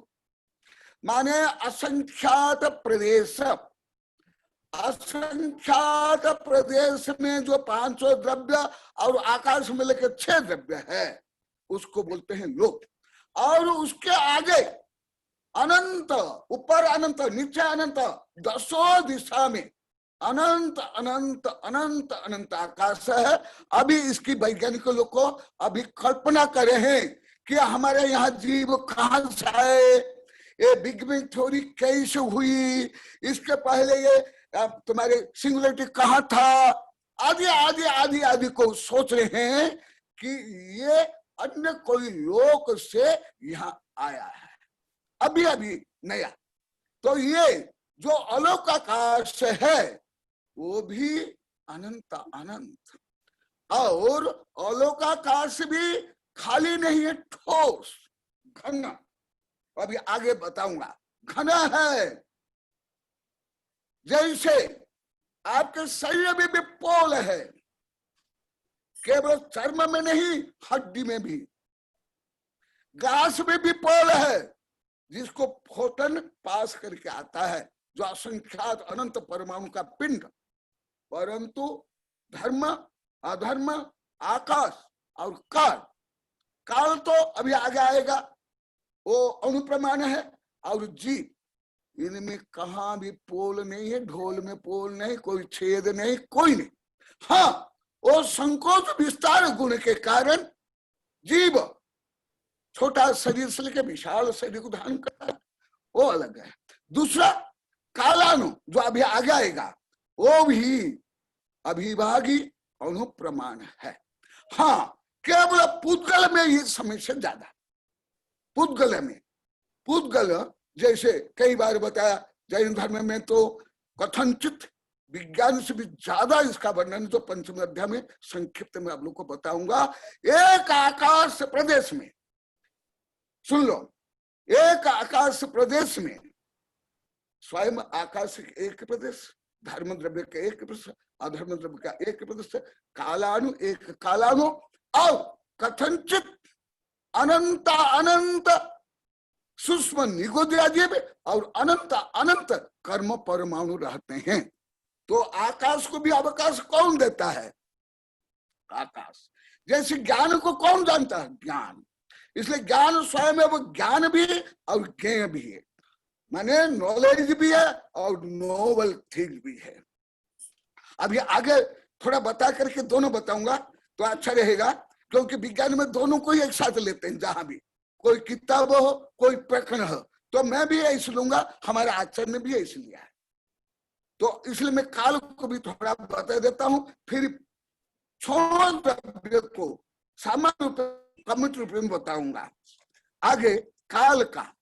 माने असंख्यात प्रदेश, असंख्यात प्रदेश में जो 500 द्रव्य और आकाश में लेकर 6 द्रव्य है, उसको बोलते हैं लोक। और उसके आगे अनंत, ऊपर अनंत, नीचे अनंत, 10 दिशा में अनंत अनंत अनंत अनंत आकाश है। अभी इसकी वैज्ञानिक लोग को अभी कल्पना करे हैं कि हमारे यहाँ जीव कहाँ से आए, ये बिग बैंग थ्योरी कैसे हुई, इसके पहले ये तुम्हारे सिंगुलरिटी कहाँ था, आदि आदि आदि आदि को सोच रहे हैं कि ये अन्य कोई लोक से यहाँ आया है, अभी अभी नया। तो ये जो अलोकाकाश है वो भी अनंत अनंत, और अलोकाकाश भी खाली नहीं है, ठोस घन। अभी आगे बताऊंगा, घना है। जैसे आपके शरीर में भी पोल है, केवल चर्म में नहीं, हड्डी में भी। गैस में भी पोल है, जिसको फोटन पास करके आता है, जो असंख्यात अनंत परमाणु का पिंड। परंतु धर्म, अधर्म, आकाश और काल, काल तो अभी आगे आएगा, वो अनुप्रमाण है। और जीव, इनमें कहाँ भी पोल नहीं है, ढोल में पोल नहीं, कोई छेद नहीं, कोई नहीं। हाँ, वो संकोच विस्तार गुण के कारण जीव छोटा शरीर से लेकर विशाल शरीर को धारण करता है, वो अलग है। दूसरा कालानु जो अभी आगे आएगा, वो भी अभिभागी अनुप्रमाण है। हाँ, केवल पुद्गल में ये समस्या ज्यादा। पुद्गल में, पुद्गल जैसे कई बार बताया, जैन धर्म में तो कथनचित विज्ञान से भी ज्यादा इसका वर्णन जो पंचम अध्याय में संक्षिप्त में आप लोग को बताऊंगा। एक आकाश प्रदेश में, सुन लो, एक आकाश प्रदेश में स्वयं आकाश एक प्रदेश, धर्म द्रव्य का एक प्रदेश, अधर्म द्रव्य का एक प्रदेश, कालानु एक कालानु, और कथनचित अनंत अनंत सूक्ष्म निगोद्राज्य में और अनंत अनंत कर्म परमाणु रहते हैं। तो आकाश को भी अवकाश कौन देता है? आकाश। जैसे ज्ञान को कौन जानता है? ज्ञान। इसलिए ज्ञान स्वयं है, वो ज्ञान भी है और ज्ञेय भी है, माने नॉलेज भी है और नोबल थिंग भी है। अभी आगे थोड़ा बता करके दोनों बताऊंगा तो अच्छा रहेगा, क्योंकि विज्ञान में दोनों को ही एक साथ लेते हैं। जहां भी कोई किताब हो, कोई प्रकरण हो, तो मैं भी ऐसे लूंगा, हमारे आचार्य ने भी ऐसे लिया है। तो इसलिए मैं काल को भी थोड़ा बता देता हूं, फिर क्षण द्रव्य को सामान्य रूप कमिट रूप में बताऊंगा। आगे काल का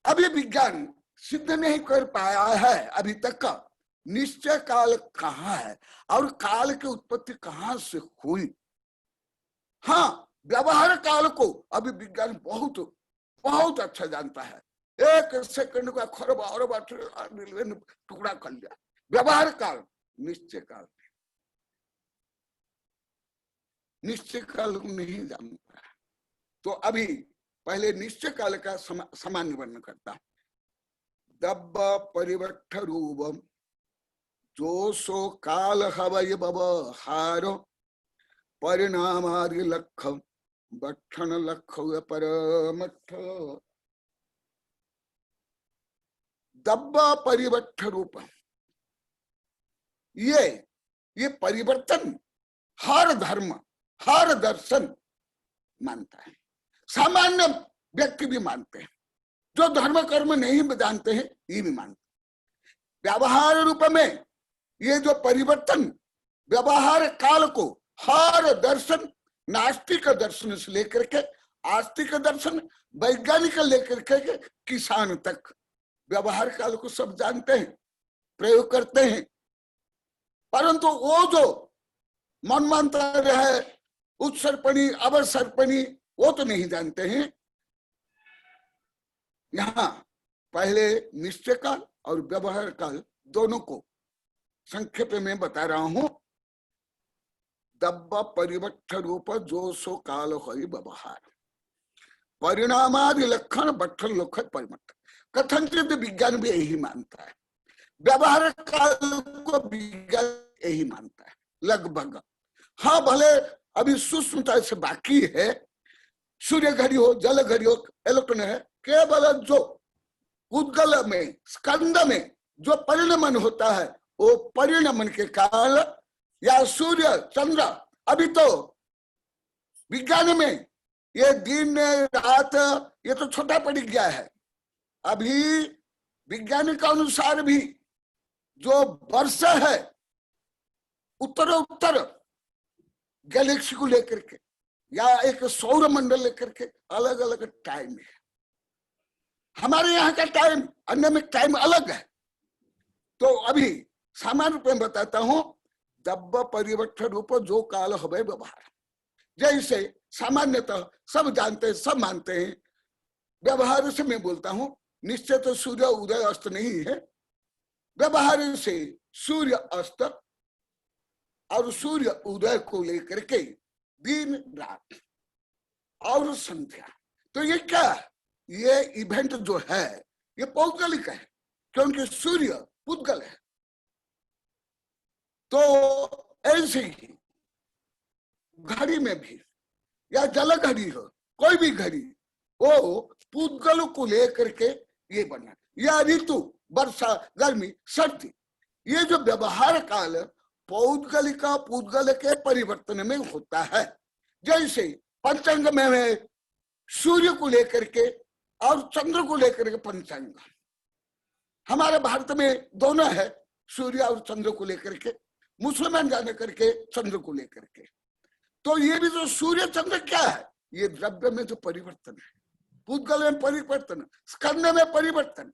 अभी विज्ञान सिद्ध नहीं कर पाया है अभी तक का निश्चय काल कहाँ है और काल की उत्पत्ति कहाँ से हुई। हाँ, व्यवहार काल को अभी विज्ञान बहुत बहुत अच्छा जानता है। एक सेकंड का खरब अरब टुकड़ा कर लिया। व्यवहार काल, निश्चय काल, निश्चय काल को नहीं जानता है। तो अभी पहले निश्चय काल का सामान्य वर्णन करता। दब्ब परिवट्ठ रूपम जो सो काल हवय व्यवहार परिणामादि लक्ष बक्षण लक्ष्य परमठ। दब्ब परिवट्ठ रूप, ये परिवर्तन हर धर्म हर दर्शन मानता है, सामान्य व्यक्ति भी मानते हैं, जो धर्म कर्म नहीं जानते हैं ये भी मानते हैं। व्यवहार रूप में ये जो परिवर्तन व्यवहार काल को हर दर्शन, नास्तिक दर्शन से लेकर के आस्तिक दर्शन, वैज्ञानिक लेकर के किसान तक व्यवहार काल को सब जानते हैं, प्रयोग करते हैं। परंतु वो जो मनमांतर है, उत्सर्पणी अवसर्पणी, वो तो नहीं जानते हैं। यहां पहले निश्चय काल और व्यवहार काल दोनों को संक्षेप में बता रहा हूं। दब्ब परिवट्ठ रूप जो सो काल हो व्यवहार परिणामादि लक्षण बट्ठल लक्षण परिमठ। कथनचित विज्ञान भी यही मानता है, व्यवहार काल को विज्ञान यही मानता है लगभग। हाँ, भले अभी सूक्ष्मता से बाकी है, सूर्य घड़ी हो, जल घड़ी हो, इलेक्ट्रॉन है, केवल जो उद्गल में स्कंद में जो परिणमन होता है वो परिणमन के काल या सूर्य चंद्र। अभी तो विज्ञान में ये दिन रात ये तो छोटा पड़ गया है। अभी विज्ञान के अनुसार भी जो वर्ष है उत्तर गैलेक्सी को लेकर के या एक सौर मंडल लेकर के अलग अलग टाइम है। हमारे यहाँ का टाइम अन्य में टाइम अलग है। तो अभी सामान्य रूप में बताता हूं, दब्ब परिवट्ठ रूप जो काल हवे व्यवहार। जैसे सामान्यतः सब जानते हैं, सब मानते हैं, व्यवहार से मैं बोलता हूं, निश्चय तो सूर्य उदय अस्त नहीं है। व्यवहार से सूर्य अस्त और सूर्य उदय को लेकर के दिन रात और संध्या। तो ये क्या है? ये इवेंट जो है ये पौद्गलिक है, क्योंकि सूर्य पुद्गल है। तो ऐसे ही घड़ी में भी या जल घड़ी हो, कोई भी घड़ी, वो पुद्गल को लेकर के ये बना। या ऋतु, वर्षा, गर्मी, सर्दी, ये जो व्यवहार काल पौद्गलिक पूद्गल के परिवर्तन में होता है। जैसे पंचांग में है सूर्य को लेकर के और चंद्र को लेकर के पंचांग, हमारे भारत में दोनों है, सूर्य और चंद्र को लेकर के, मुसलमान जाने करके चंद्र को लेकर के। तो ये भी जो सूर्य चंद्र क्या है, ये द्रव्य में जो परिवर्तन है, पूद्गल में परिवर्तन, स्कंद में परिवर्तन,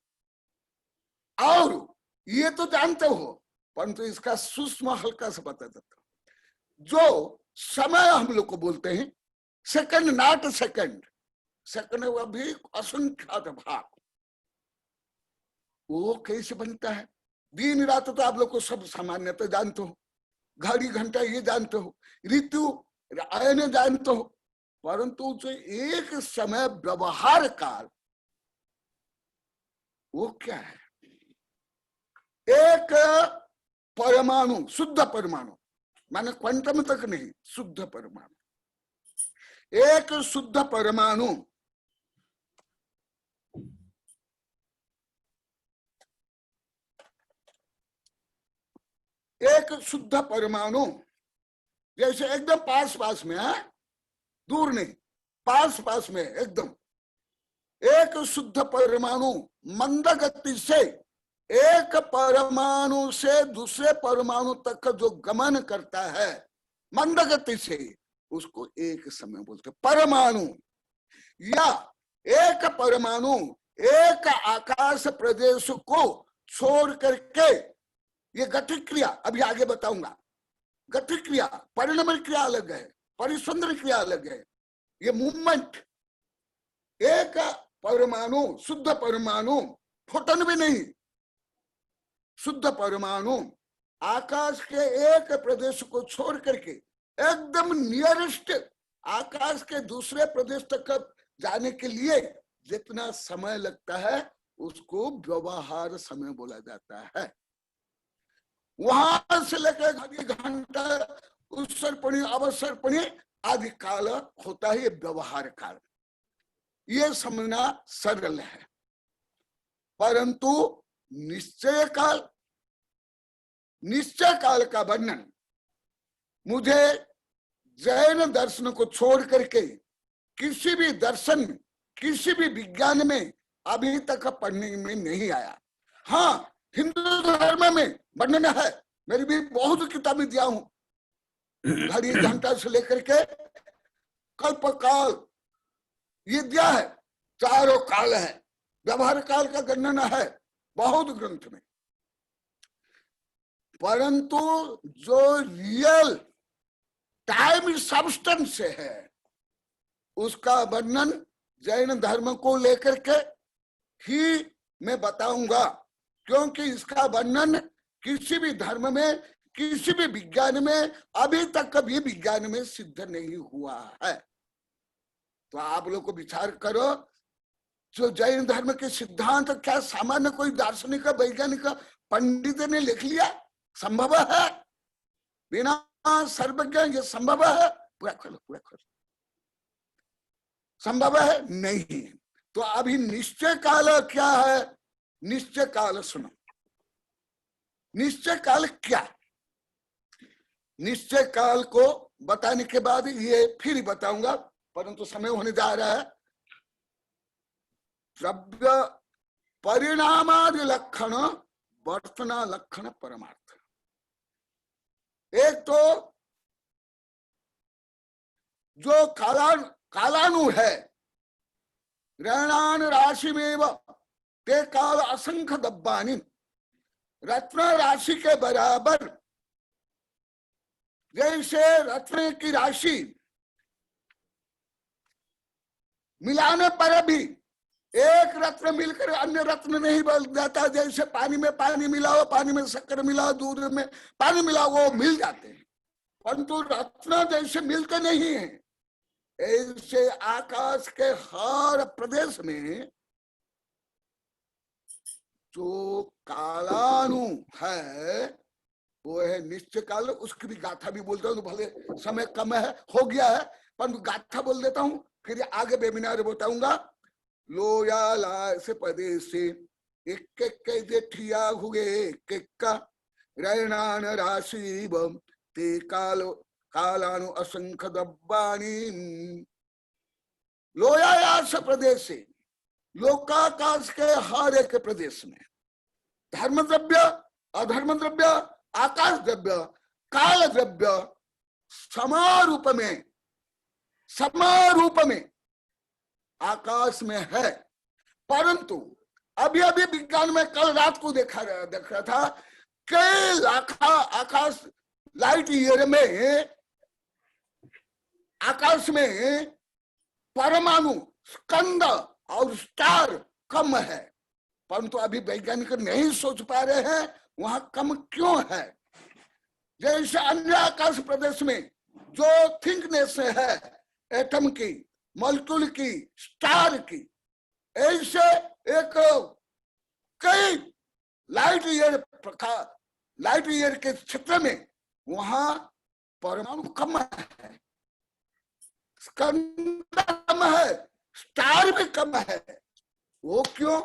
और ये तो जानते हो, परंतु इसका सूक्ष्म हल्का सा बता देता हूं। जो समय हम लोग को बोलते हैं सेकंड, नॉट सेकंड, सेकंड वो भी असंख्यात भाग, वो कैसे बनता है? दिन रात तो आप लोग को सब सामान्यतः जानते हो, घड़ी घंटा ये जानते हो, ऋतु आयन जानते हो, परंतु जो एक समय व्यवहार काल वो क्या है? एक परमाणु, शुद्ध परमाणु, माने क्वांटम तक नहीं, शुद्ध परमाणु, एक शुद्ध परमाणु एक शुद्ध परमाणु जैसे एकदम पास पास में है, दूर नहीं, पास पास में एकदम, एक शुद्ध परमाणु मंद गति से एक परमाणु से दूसरे परमाणु तक का जो गमन करता है मंद गति से, उसको एक समय बोलते परमाणु। या एक परमाणु एक आकाश प्रदेश को छोड़ करके, ये गतिक क्रिया अभी आगे बताऊंगा, गतिक क्रिया, परिणमन क्रिया अलग है, परिसंद्र क्रिया अलग है, ये मूवमेंट, एक परमाणु, शुद्ध परमाणु, फोटोन भी नहीं, शुद्ध परमाणु आकाश के एक प्रदेश को छोड़ करके एकदम नियरेस्ट आकाश के दूसरे प्रदेश तक जाने के लिए जितना समय लगता है उसको व्यवहार समय बोला जाता है। वहां से लेकर घंटा, उत्सर्पणी, अवसर्पणी आदि काल होता है, ये व्यवहार काल। ये समझना सरल है, परंतु निश्चय काल का वर्णन मुझे जैन दर्शन को छोड़ करके किसी भी दर्शन में, किसी भी विज्ञान में अभी तक पढ़ने में नहीं आया। हाँ, हिंदू धर्म में वर्णन है, मेरी भी बहुत किताबें दिया हूं, घड़ी घंटा से लेकर के कल्प काल ये दिया है, चारों काल है, व्यवहार काल का वर्णन है बहुत ग्रंथ में, परंतु जो रियल टाइम सब्सटेंस है उसका वर्णन जैन धर्म को लेकर के ही मैं बताऊंगा, क्योंकि इसका वर्णन किसी भी धर्म में, किसी भी विज्ञान में अभी तक कभी विज्ञान में सिद्ध नहीं हुआ है। तो आप लोग को विचार करो, जो जैन धर्म के सिद्धांत क्या सामान्य कोई दार्शनिक वैज्ञानिक पंडित ने लिख लिया? संभव है? बिना सर्वज्ञ ये संभव है? पूरा खोलो, संभव है नहीं। तो अभी निश्चय काल क्या है? निश्चय काल सुनो, निश्चय काल क्या? निश्चय काल को बताने के बाद ये फिर बताऊंगा, परंतु समय होने जा रहा है। द्रव्य परिणामादि लक्षण, वर्तना लक्षण, परमार्थ। एक तो जो कालानु है, ऋणान राशि में ते काल असंख्य दब्बानी, रत्न राशि के बराबर, जैसे रत्न की राशि मिलाने पर भी एक रत्न मिलकर अन्य रत्न नहीं बन जाता। जैसे पानी में पानी मिलाओ, पानी में शक्कर मिलाओ, दूध में पानी मिलाओ, वो मिल जाते हैं, परंतु रत्न जैसे मिलते नहीं है। ऐसे आकाश के हर प्रदेश में जो कालानु है वो है निश्चय काल। उसकी भी गाथा भी बोलता हूँ, तो भले समय कम है, हो गया है, परंतु गाथा बोल देता हूँ, फिर आगे वेबिनार बताऊंगा। लोया ला से पदे से एक एक के जे ठिया हुए एक एक का रैनान राशि ते कालो कालानु असंख्य दब्बानी लोयायास प्रदेश से लोकाकाश के हर एक प्रदेश में धर्म द्रव्य अधर्म द्रव्य आकाश द्रव्य काल द्रव्य समारूप में आकाश में है। परंतु अभी अभी विज्ञान में कल रात को देख रहा था कई लाखा आकाश लाइट ईयर में आकाश में परमाणु स्कंद और स्टार कम है। परंतु अभी वैज्ञानिक नहीं सोच पा रहे हैं वहां कम क्यों है। जैसे अन्य आकाश प्रदेश में जो थिंकनेस है एटम की, मॉलिक्यूल की, स्टार की, ऐसे एक कई लाइट ईयर के क्षेत्र में वहां परमाणु कम है, स्कंद कम है, स्टार भी कम है। वो क्यों?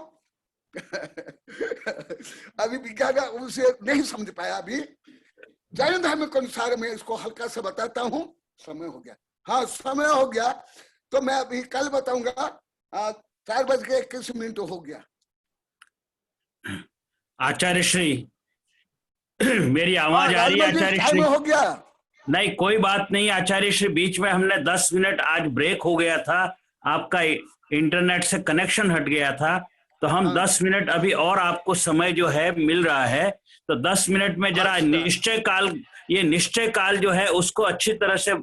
अभी विज्ञान उसे नहीं समझ पाया। अभी जैन धर्म के अनुसार मैं इसको हल्का सा बताता हूं। समय हो गया, हाँ समय हो गया, तो मैं अभी कल बताऊंगा। 4:21 हो गया। आचार्य श्री मेरी आवाज आ रही है आचार्य श्री? हो गया। नहीं कोई बात नहीं आचार्य श्री, बीच में हमने 10 मिनट आज ब्रेक हो गया था, आपका इंटरनेट से कनेक्शन हट गया था, तो हम 10 मिनट अभी और आपको समय जो है मिल रहा है, तो 10 मिनट में जरा निश्चय काल, ये निश्चय काल जो है उसको अच्छी तरह से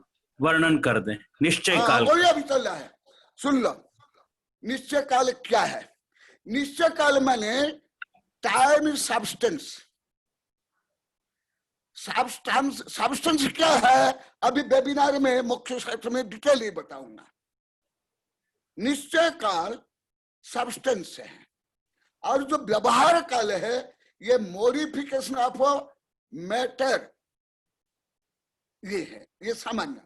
वर्णन कर दें। निश्चय काल अभी चल रहा है, सुन लो। निश्चय काल क्या है? निश्चय काल माने टाइम सब्सटेंस। सब्सटेंस क्या है अभी वेबिनार में मुख्य क्षेत्र में डिटेल ही बताऊंगा। निश्चय काल सब्सटेंस है और जो व्यवहार काल है ये मॉडिफिकेशन ऑफ मैटर, ये है, ये सामान्य।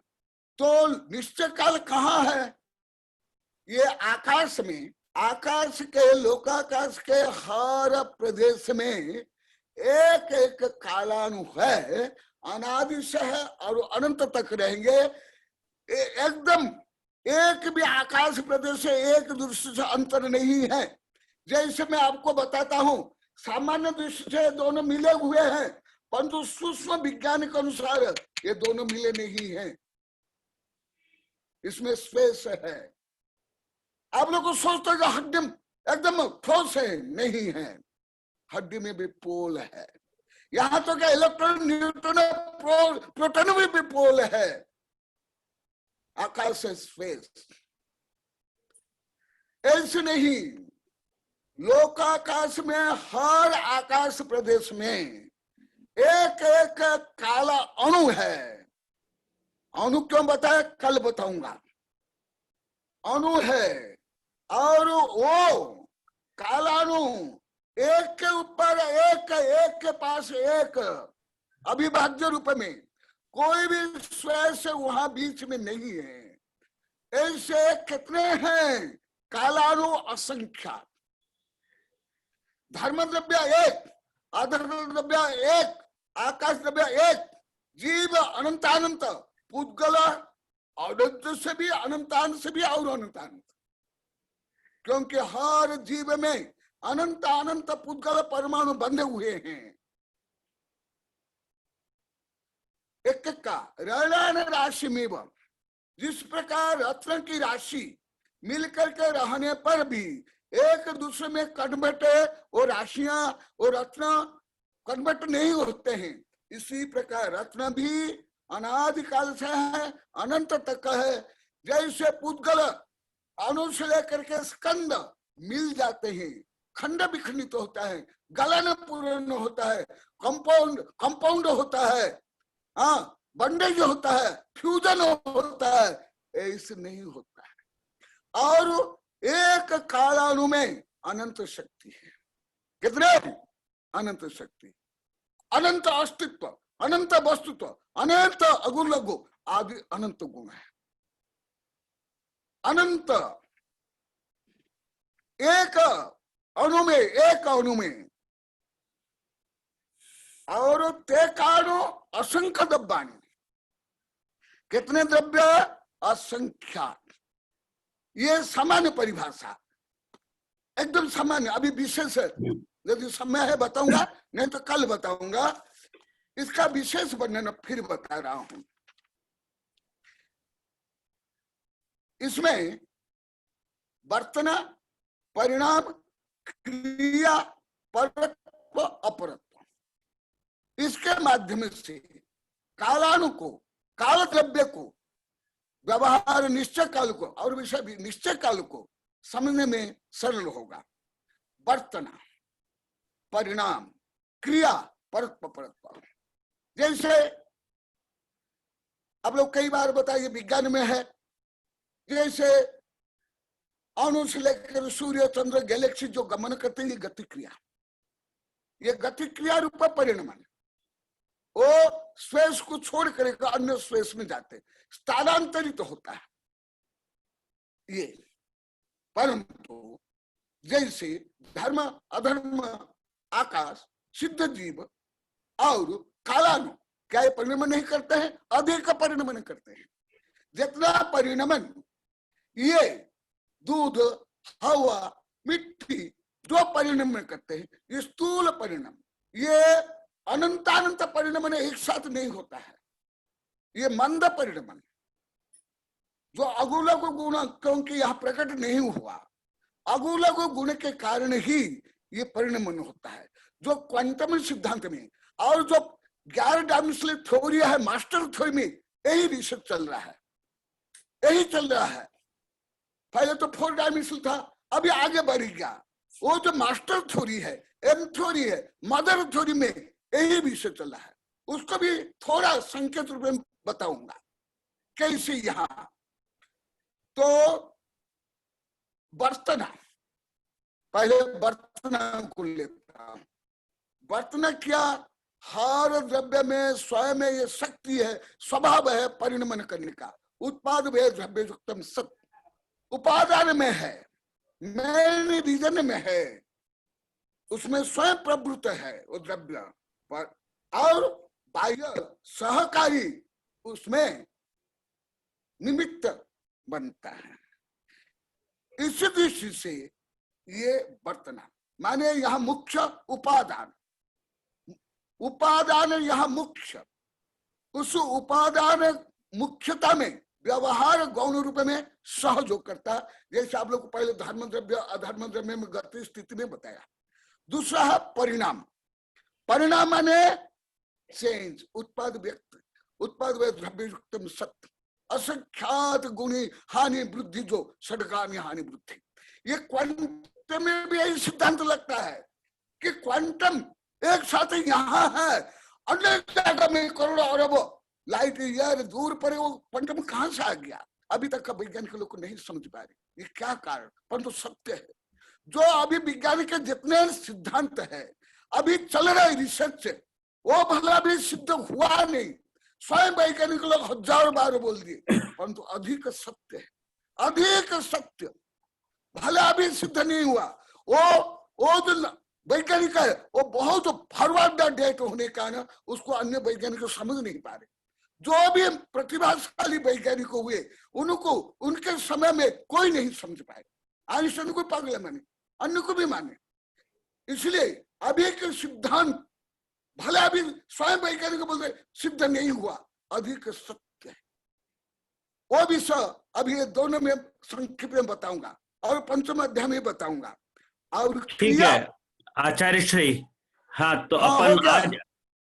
तो निश्चय काल कहाँ है? ये आकाश में, आकाश के लोकाकाश के हर प्रदेश में एक एक कालानु है, अनादि से है और अनंत तक रहेंगे। एकदम एक भी आकाश प्रदेश से एक दृष्टि से अंतर नहीं है। जैसे मैं आपको बताता हूं सामान्य दृष्टि से दोनों मिले हुए हैं, परंतु सूक्ष्म विज्ञान के अनुसार ये दोनों मिले नहीं हैं, इसमें स्पेस है। आप लोग सोचते हैं हड्डी एकदम ठोस है, नहीं है, हड्डी में भी पोल है। यहां तो क्या इलेक्ट्रॉन, न्यूट्रॉन, प्रोटॉन में भी पोल है। आकाश से स्पेस ऐसे नहीं, लोकाकाश में हर आकाश प्रदेश में एक एक काला अणु है। अणु क्यों बताया कल बताऊंगा। अणु है और वो काला अणु एक के ऊपर एक, एक के पास एक, अविभाज्य रूप में, कोई भी स्वयं से वहां बीच में नहीं है। ऐसे कितने हैं कालानु? असंख्या। धर्म द्रव्य एक, अधर्म द्रव्य एक, आकाश द्रव्य एक, जीव अनंतानंत, पुद्गल अनंत से भी अनंतानंत से भी और अनंतानंत, क्योंकि हर जीव में अनंत अनंत पुद्गल परमाणु बंधे हुए हैं। एक का रैलान राशि में, जिस प्रकार रत्न की राशि मिलकर के रहने पर भी एक दूसरे में कन्वर्ट, और राशियां और रत्न कन्वर्ट नहीं होते हैं, इसी प्रकार रत्न भी अनादिकाल से है, अनंत तक है। जैसे पुद्गल अणु से लेकर के स्कंद मिल जाते हैं, खंड विखंडित होता है, गलन पूर्ण होता है, कंपाउंड होता है, हाँ बंडेज होता है, फ्यूजन होता है, ऐसे नहीं होता है। और एक कालाणु में अनंत शक्ति है। कितने? अनंत शक्ति, अनंत अस्तित्व, अनंत वस्तुत्व, अनंत अगुण लघु आदि अनंत गुण है। अनंत एक अणु में, एक अणु में, और ते कारणों असंख्य द्रव्याणि, कितने द्रव्य? असंख्यात। ये सामान्य परिभाषा, एकदम सामान्य। अभी विशेष है, यदि समय है बताऊंगा, नहीं तो कल बताऊंगा। इसका विशेष वर्णन फिर बता रहा हूं। इसमें वर्तन, परिणाम, क्रिया, परत्व, अपरत्व, इसके माध्यम से कालाणु को, काल द्रव्य को, व्यवहार निश्चय काल को और विषय भी निश्चय काल को समझने में सरल होगा। वर्तन, परिणाम, क्रिया, परत्व, परत्व। जैसे आप लोग कई बार बताइए, विज्ञान में है, जैसे अणु से लेकर सूर्य, चंद्र, गैलेक्सी जो गमन करते हैं, ये गति क्रिया, ये गति क्रिया रूप परिणमन। वो स्पेस को छोड़ कर अन्य स्पेस में जाते, स्थानांतरित होता है ये। परंतु जैसे धर्म, अधर्म, आकाश, सिद्ध जीव और कालानु, क्या ये परिणमन नहीं करते हैं? अधिक परिणमन करते हैं। जितना परिणमन ये दूध, हवा, मिट्टी जो परिणमन करते हैं, ये स्थूल परिणम, ये अनंतानंत परिणमन एक साथ नहीं होता है। ये मंद परिणमन जो अगुलक गुण, क्योंकि यह प्रकट नहीं हुआ, अगुलक गुण के कारण ही ये परिणमन होता है। जो क्वांटम सिद्धांत में और जो 11 डायमेंशनल थ्योरी है, मास्टर थ्योरी में, यही रिसर्च चल रहा है, यही चल रहा है। पहले तो 4 डायमेंशनल था, अभी आगे बढ़ गया। वो जो मास्टर थ्योरी है, एम थ्योरी है, मदर थ्योरी में यही विषय चल रहा है। उसको भी थोड़ा संकेत रूप में बताऊंगा कैसे। यहां तो बर्तना, पहले बर्तना को लेता हूं। बर्तना क्या? हर द्रव्य में स्वयं में ये शक्ति है, स्वभाव है परिणमन करने का। उत्पाद वे द्रव्य युक्तम सत, उपादान में है, मेन रीजन में है, उसमें स्वयं प्रवृत्त है वो द्रव्य पर, और बाह्य सहकारी उसमें निमित्त बनता है। इस दृष्टि से ये बर्तना माने यहां मुख्य उपादान, उपादान यहां मुख्य, उस उपादान मुख्यता में व्यवहार गौण रूप में सहयोग करता है। जैसे आप लोग को पहले धर्म द्रव्य अधर्म द्रव्य में गति स्थिति में बताया। दूसरा है परिणाम। परिणाम माने चेंज, उत्पाद व्यक्त, उत्पाद द्रव्य युक्तम सत्य, असंख्यात गुणी हानि वृद्धि, जो षडगामी हानि वृद्धि। ये क्वांटम में भी यही सिद्धांत लगता है कि क्वांटम एक साथ यहाँ है, अन्य जगह में करोड़ों अरबों लाइट ईयर दूर पर वो क्वांटम कहां से आ गया? अभी तक का वैज्ञानिक लोग को नहीं समझ पा रहे ये क्या कारण, परंतु सत्य है। जो अभी विज्ञान के जितने सिद्धांत है अभी चल रहे रिसर्च, वो भला भी सिद्ध हुआ नहीं। स्वयं वैज्ञानिक लोग 1000 बार बोल दिए, परंतु अधिक सत्य है, अधिक सत्य भला भी सिद्ध नहीं हुआ। वो जो वैज्ञानिक है वो बहुत फॉरवर्ड डेट होने का ना, उसको अन्य वैज्ञानिक समझ नहीं पा रहे। जो भी प्रतिभाशाली वैज्ञानिक हुए उनको उनके समय में कोई नहीं समझ पाए। आइंस्टाइन को पागल माने, अन्य को भी माने। इसलिए अभी के सिद्धांत भले अभी स्वयं वैज्ञानिक बोलते सिद्ध नहीं हुआ, अधिक सत्य है। वो भी अभी ये दोनों में संक्षिप्त में बताऊंगा और पंचम अध्याय में बताऊंगा। और ठीक है आचार्य श्री। हाँ तो अपन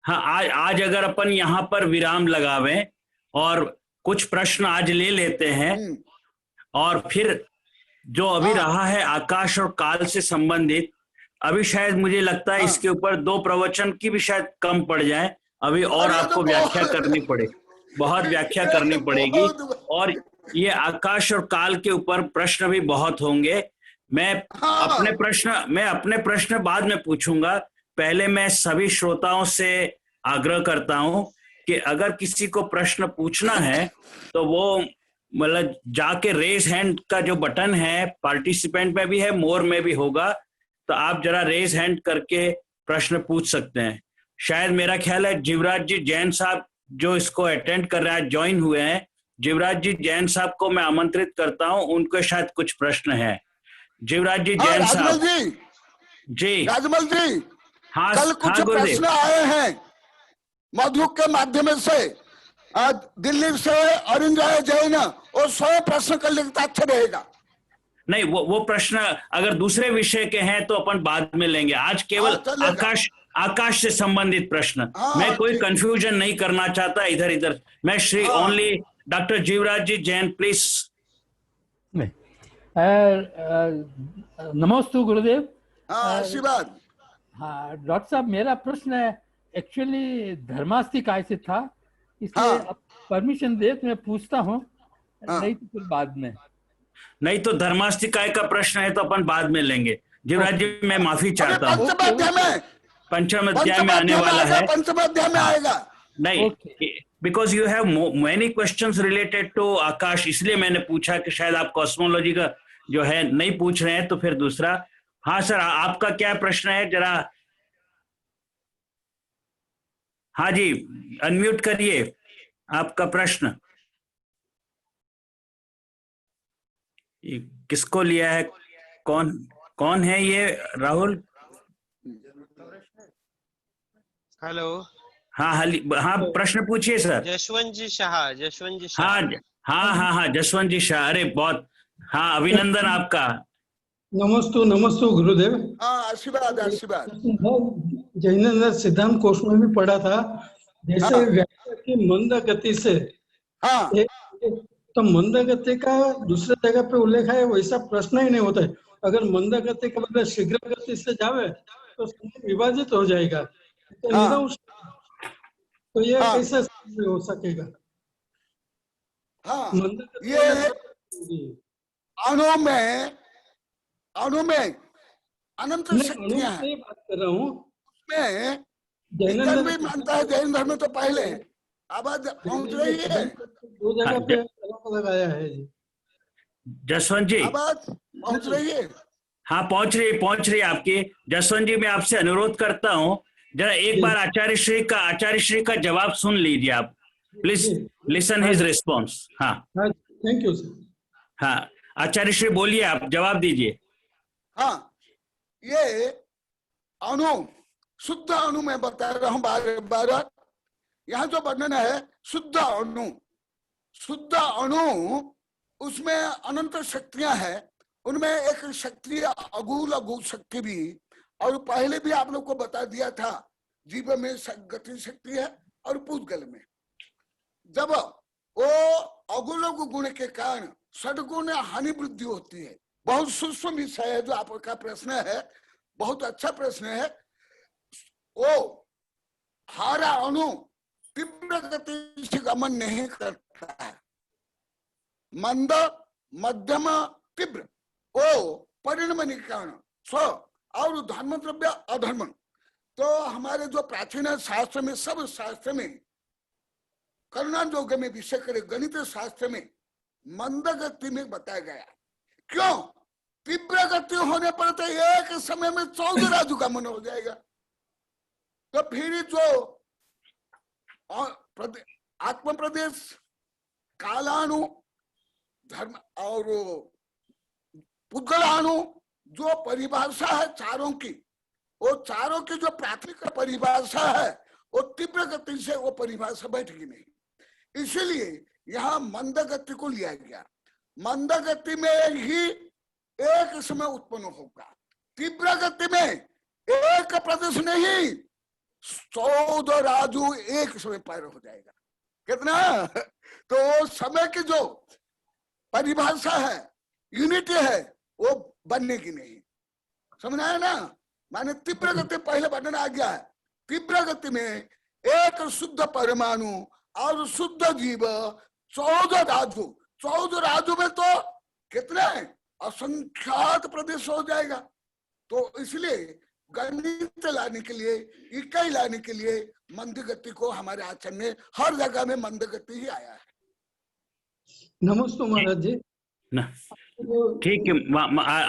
आज अगर अपन यहाँ पर विराम लगावें और कुछ प्रश्न आज ले लेते हैं, और फिर जो अभी रहा है आकाश और काल से संबंधित, अभी शायद मुझे लगता है इसके ऊपर 2 प्रवचन की भी शायद कम पड़ जाए अभी, और आपको व्याख्या करनी पड़े, बहुत व्याख्या करनी पड़ेगी। और ये आकाश और काल के ऊपर प्रश्न भी बहुत होंगे। मैं अपने प्रश्न बाद में पूछूंगा। पहले मैं सभी श्रोताओं से आग्रह करता हूं कि अगर किसी को प्रश्न पूछना है तो वो मतलब जाके रेज हैंड का जो बटन है, पार्टिसिपेंट में भी है, मोर में भी होगा, तो आप जरा रेज हैंड करके प्रश्न पूछ सकते हैं। शायद मेरा ख्याल है जीवराज जी जैन साहब जो इसको अटेंड कर रहे हैं, ज्वाइन हुए हैं, जीवराज जी जैन साहब को मैं आमंत्रित करता हूं, उनको शायद कुछ प्रश्न है। जीवराज जी हाँ जैन राजमल साहब। जी, जी राजमल जी, हाँ कल कुछ हाँ गुरुदेव। प्रश्न आए हैं मधु के माध्यम से, दिल्ली से अरिंजय जैन, और 100 प्रश्न कर लिखता अच्छा रहेगा। नहीं, वो प्रश्न अगर दूसरे विषय के हैं तो अपन बाद में लेंगे। आज केवल चलेगा। आकाश से संबंधित प्रश्न। मैं कोई ठीक। कंफ्यूजन नहीं करना चाहता इधर इधर। मैं Shri only doctor Jivraj ji Jain please. नमस्ते गुरुदेव। आशीर्वाद। हाँ डॉक्टर साहब, मेरा प्रश्न एक्चुअली धर्मास्ति काय से था, इसलिए हाँ। परमिशन दे तो मैं पूछता हूँ, हाँ। नहीं तो फिर बाद में। नहीं तो धर्मास्तिकाय का प्रश्न है तो अपन बाद में लेंगे। जीवराज जी मैं माफी चाहता हूँ। पंचम अध्याय में आने वाला है। पंचम अध्याय में आएगा। नहीं, because you have many questions related to akash, इसलिए मैंने पूछा कि शायद आप कॉस्मोलॉजी का जो है नहीं पूछ रहे हैं तो फिर दूसरा। हाँ सर, आपका क्या प्रश्न है जरा? हाँ जी, अनम्यूट करिए आपका प्रश्न। किसको लिया है? कौन है ये? राहुल? हेलो। हाँ प्रश्न पूछिए सर। जसवंत जी शाह। हाँ जसवंत जी शाह। अरे बहुत, हाँ अभिनंदन आपका। नमस्ते गुरुदेव। आशीर्वाद। जैन सिद्धांत कोश में भी पढ़ा था, जैसे व्याख्या की मंद गति से। तो मंद गति का दूसरे जगह पे उल्लेख है, वैसा प्रश्न ही नहीं होता है। अगर मंद गति का मतलब शीघ्र गति से जावे तो विभाजित हो जाएगा। तो ये कैसे हो सकेगा? मंद गति ये अणु में अनंत शक्तियां हैं। बात कर रहा हूँ। उसमें विज्ञान भी मानता है, जैन धर्म तो पहले है। आवाज पहुंच रही है? दो जगह पे अलग आया है जी। जसवंत जी आवाज पहुंच रही है? हाँ पहुंच रही है आपकी। जसवंत जी मैं आपसे अनुरोध करता हूँ, जरा एक बार आचार्य श्री का जवाब सुन लीजिए आप। Please listen his response. हाँ थैंक यू सर। हाँ आचार्य श्री बोलिए, आप जवाब दीजिए। हाँ, ये अणु, शुद्ध अणु में बता रहा हूं बार यहाँ जो वर्णन है शुद्ध अणु, उसमें अनंत शक्तियां हैं। उनमें एक शक्ति अगुल शक्ति भी, और पहले भी आप लोग को बता दिया था, जीव में गति शक्ति है और पूतगल में। जब वो अगुल गुण के कारण षडगुण हानि वृद्धि होती है। बहुत सूक्ष्म विषय है जो आपका प्रश्न है, बहुत अच्छा प्रश्न है। वो हारा अणु तीव्र गति से गमन नहीं करता है, मंद मध्यम तीव्र वो परिणमन के कारण स्व और धर्म द्रव्य अधर्म। तो हमारे जो प्राचीन शास्त्र में, सब शास्त्र में, करुणा योग में विषय करे गणित शास्त्र में मंद गति में बताया गया। क्यों? तीव्र गति होने पर तो एक समय में 14 राजु का मन हो जाएगा। तो फिर जो आत्म प्रदेश, कालाणु, धर्म और पुद्गलाणु, जो परिभाषा है चारों की, वो चारों की जो प्राथमिक परिभाषा है वो तीव्र गति से वो परिभाषा बैठेगी नहीं। इसीलिए यहाँ मंद गति को लिया गया। मंद गति में ही एक समय उत्पन्न होगा, तीव्र गति में एक प्रदेश नहीं 14 राजू एक समय पैर हो जाएगा। कितना? तो समय की जो परिभाषा है, यूनिटी है, वो बनने की नहीं। समझ आया ना? माने तीव्र गति पहले वर्णन आ गया है। तीव्र गति में एक शुद्ध परमाणु और शुद्ध जीव 14 राजू। 14 राजू में तो कितने असंख्यात प्रदेश हो जाएगा। तो इसलिए गणित लाने के लिए, इकाई लाने के लिए मंद गति को हमारे आचरण में हर जगह में मंद गति ही आया है। नमस्ते महाराज जी। ठीक है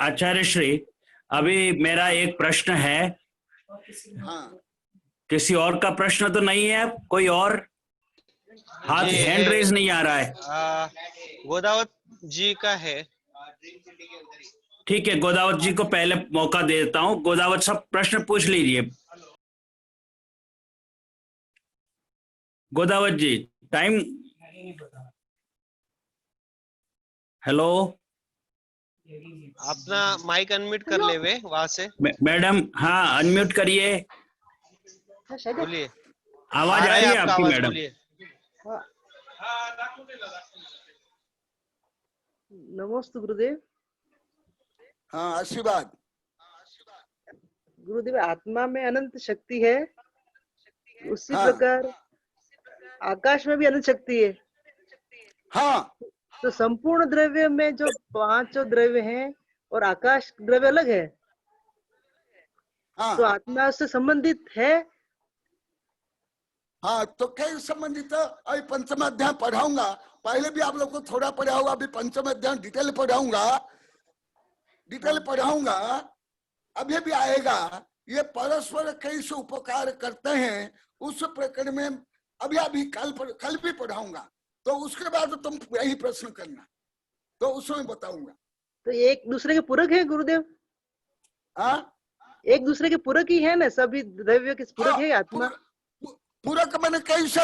आचार्य श्री, अभी मेरा एक प्रश्न है, हाँ किसी और का प्रश्न तो नहीं है? कोई और हाथ, जी, हैंड रेज नहीं आ रहा है। गोदावत जी का है। ठीक है, गोदावत जी को पहले मौका दे देता हूँ। गोदावत सब प्रश्न पूछ लीजिए। गोदावत जी, टाइम। हेलो अपना माइक अनम्यूट कर ले वे वहां से, मैडम, हाँ अनम्यूट करिए। बोलिए। आवाज आ रही है आपका आपकी आवाज, मैडम? बोलिए। नमस्ते गुरुदेव। हाँ आशीर्वाद। गुरुदेव, आत्मा में अनंत शक्ति है, उसी हाँ। प्रकार आकाश में भी अनंत शक्ति है। हाँ तो संपूर्ण द्रव्य में जो पांचों द्रव्य हैं और आकाश द्रव्य अलग है, हाँ तो आत्मा उससे संबंधित है। हाँ, तो कई संबंधित अभी पंचम अध्याय पढ़ाऊंगा। पहले भी आप लोग को थोड़ा पढ़ा होगा, अभी पंचम अध्याय डिटेल पढ़ाऊंगा। अभी भी आएगा। ये परस्पर कैसे उपकार करते हैं उस प्रकरण में अभी कल भी पढ़ाऊंगा। तो उसके बाद तुम यही प्रश्न करना, तो उसमें बताऊंगा। तो एक दूसरे के पूरक है गुरुदेव? हाँ एक दूसरे के पूरक ही है ना, सभी द्रव्य के पूरक है आत्मा। पूरक मैंने कैसे